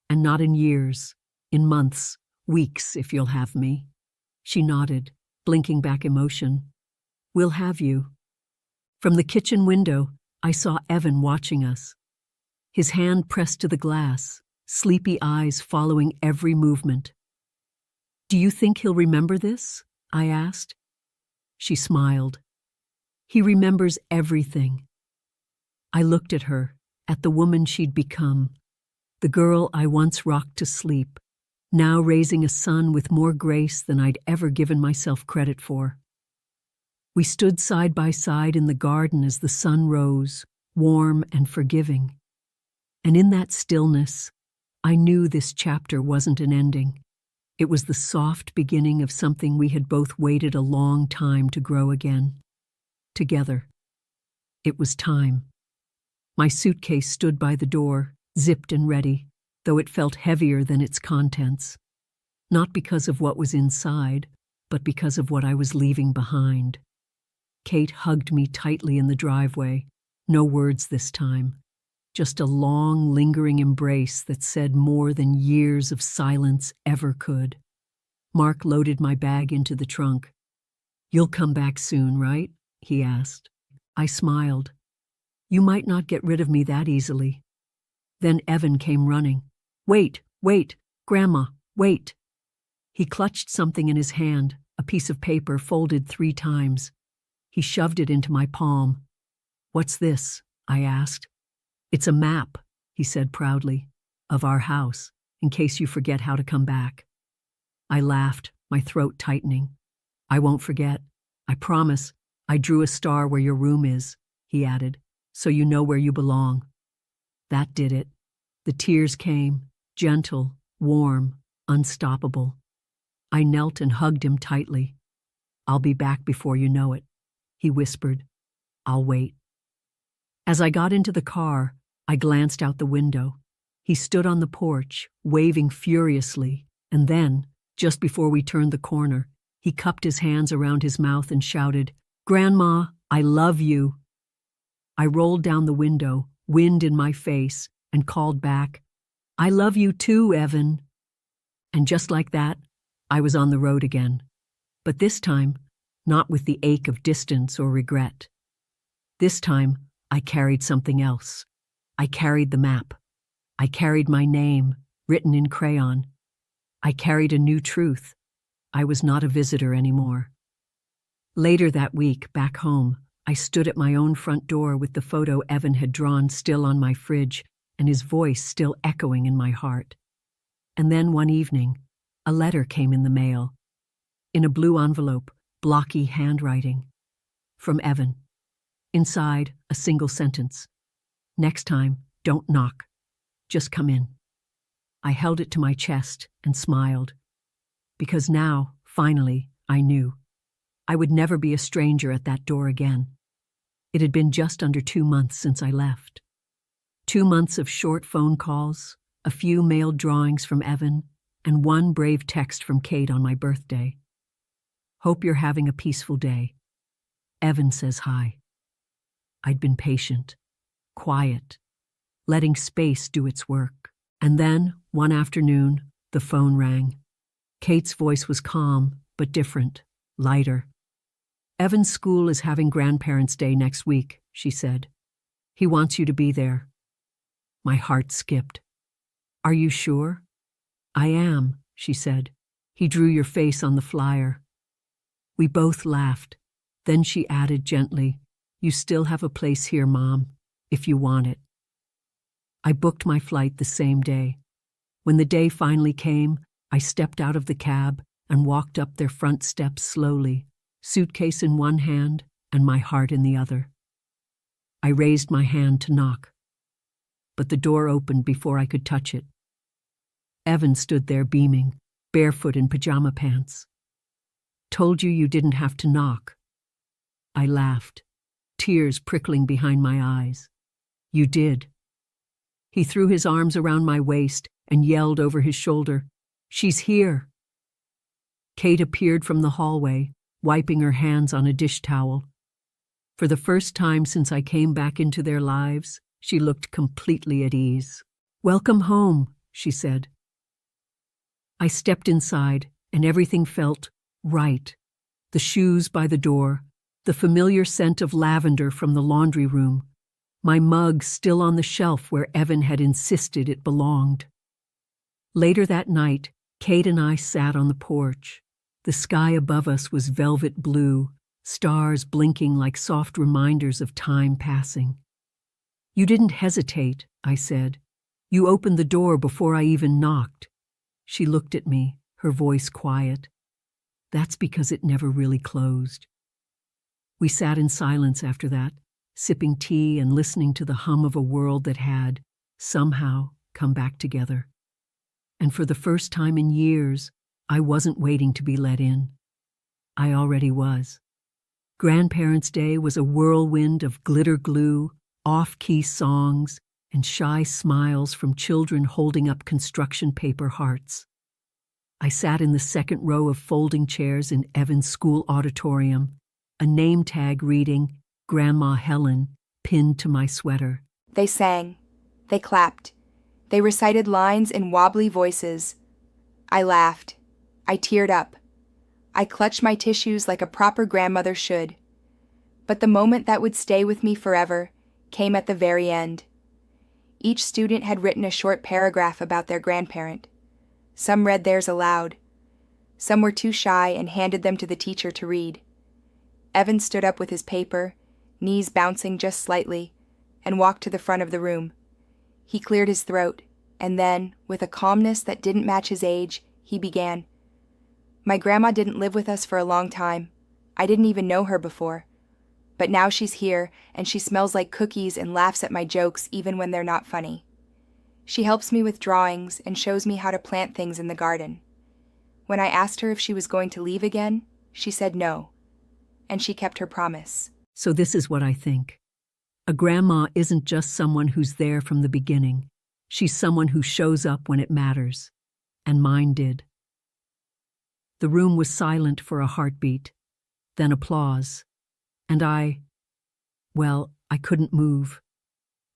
and not in years, in months, weeks if you'll have me." She nodded, blinking back emotion. "We'll have you." From the kitchen window, I saw Evan watching us. His hand pressed to the glass, sleepy eyes following every movement. "Do you think he'll remember this?" I asked. She smiled. "He remembers everything." I looked at her, at the woman she'd become, the girl I once rocked to sleep, now raising a son with more grace than I'd ever given myself credit for. We stood side by side in the garden as the sun rose, warm and forgiving. And in that stillness, I knew this chapter wasn't an ending. It was the soft beginning of something we had both waited a long time to grow again. Together. It was time. My suitcase stood by the door, zipped and ready, though it felt heavier than its contents. Not because of what was inside, but because of what I was leaving behind. Kate hugged me tightly in the driveway, no words this time. Just a long, lingering embrace that said more than years of silence ever could. Mark loaded my bag into the trunk. "You'll come back soon, right?" he asked. I smiled. "You might not get rid of me that easily." Then Evan came running. Wait, Grandma, wait." He clutched something in his hand, a piece of paper folded 3 times. He shoved it into my palm. "What's this?" I asked. "It's a map," he said proudly, "of our house, in case you forget how to come back." I laughed, my throat tightening. "I won't forget. I promise. I drew a star where your room is," he added, "so you know where you belong." That did it. The tears came, gentle, warm, unstoppable. I knelt and hugged him tightly. "I'll be back before you know it," he whispered. "I'll wait." As I got into the car, I glanced out the window. He stood on the porch, waving furiously, and then, just before we turned the corner, he cupped his hands around his mouth and shouted, "Grandma, I love you." I rolled down the window, wind in my face, and called back, "I love you too, Evan." And just like that, I was on the road again. But this time, not with the ache of distance or regret. This time, I carried something else. I carried the map. I carried my name, written in crayon. I carried a new truth. I was not a visitor anymore. Later that week, back home, I stood at my own front door with the photo Evan had drawn still on my fridge and his voice still echoing in my heart. And then one evening, a letter came in the mail. In a blue envelope, blocky handwriting. From Evan. Inside, a single sentence. Next time, don't knock. Just come in. I held it to my chest and smiled. Because now, finally, I knew. I would never be a stranger at that door again. It had been just under 2 months since I left. 2 months of short phone calls, a few mailed drawings from Evan, and one brave text from Kate on my birthday. Hope you're having a peaceful day. Evan says hi. I'd been patient, quiet, letting space do its work. And then, one afternoon, the phone rang. Kate's voice was calm, but different, lighter. Evan's school is having Grandparents' Day next week, she said. He wants you to be there. My heart skipped. Are you sure? I am, she said. He drew your face on the flyer. We both laughed. Then she added gently, You still have a place here, Mom, if you want it. I booked my flight the same day. When the day finally came, I stepped out of the cab and walked up their front steps slowly, suitcase in one hand and my heart in the other. I raised my hand to knock, but the door opened before I could touch it. Evan stood there beaming, barefoot in pajama pants. Told you didn't have to knock. I laughed, tears prickling behind my eyes. You did. He threw his arms around my waist and yelled over his shoulder, She's here. Kate appeared from the hallway, wiping her hands on a dish towel. For the first time since I came back into their lives, she looked completely at ease. Welcome home, she said. I stepped inside, and everything felt right. The shoes by the door, the familiar scent of lavender from the laundry room, my mug still on the shelf where Evan had insisted it belonged. Later that night, Kate and I sat on the porch. The sky above us was velvet blue, stars blinking like soft reminders of time passing. You didn't hesitate, I said. You opened the door before I even knocked. She looked at me, her voice quiet. That's because it never really closed. We sat in silence after that, sipping tea and listening to the hum of a world that had, somehow, come back together. And for the first time in years, I wasn't waiting to be let in. I already was. Grandparents' Day was a whirlwind of glitter glue, off-key songs, and shy smiles from children holding up construction paper hearts. I sat in the second row of folding chairs in Evan's school auditorium, a name tag reading, Grandma Helen, pinned to my sweater.
They sang. They clapped. They recited lines in wobbly voices. I laughed. I teared up. I clutched my tissues like a proper grandmother should. But the moment that would stay with me forever came at the very end. Each student had written a short paragraph about their grandparent. Some read theirs aloud. Some were too shy and handed them to the teacher to read. Evan stood up with his paper, knees bouncing just slightly, and walked to the front of the room. He cleared his throat, and then, with a calmness that didn't match his age, he began. My grandma didn't live with us for a long time. I didn't even know her before. But now she's here, and she smells like cookies and laughs at my jokes even when they're not funny. She helps me with drawings and shows me how to plant things in the garden. When I asked her if she was going to leave again, she said no. And she kept her promise.
So this is what I think. A grandma isn't just someone who's there from the beginning. She's someone who shows up when it matters. And mine did. The room was silent for a heartbeat, then applause. And I couldn't move.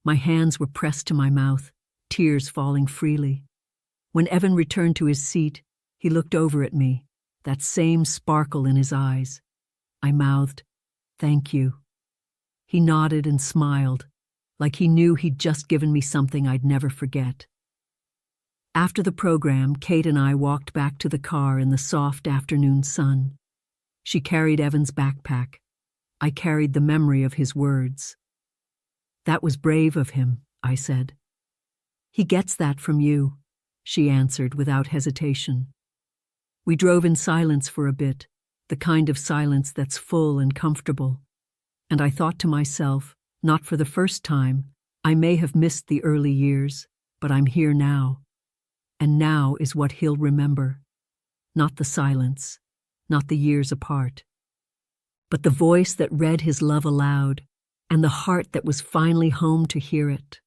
My hands were pressed to my mouth, tears falling freely. When Evan returned to his seat, he looked over at me, that same sparkle in his eyes. I mouthed, "Thank you." He nodded and smiled, like he knew he'd just given me something I'd never forget. After the program, Kate and I walked back to the car in the soft afternoon sun. She carried Evan's backpack. I carried the memory of his words. That was brave of him, I said. He gets that from you, she answered without hesitation. We drove in silence for a bit, the kind of silence that's full and comfortable. And I thought to myself, not for the first time, I may have missed the early years, but I'm here now. And now is what he'll remember. Not the silence, not the years apart, but the voice that read his love aloud, and the heart that was finally home to hear it.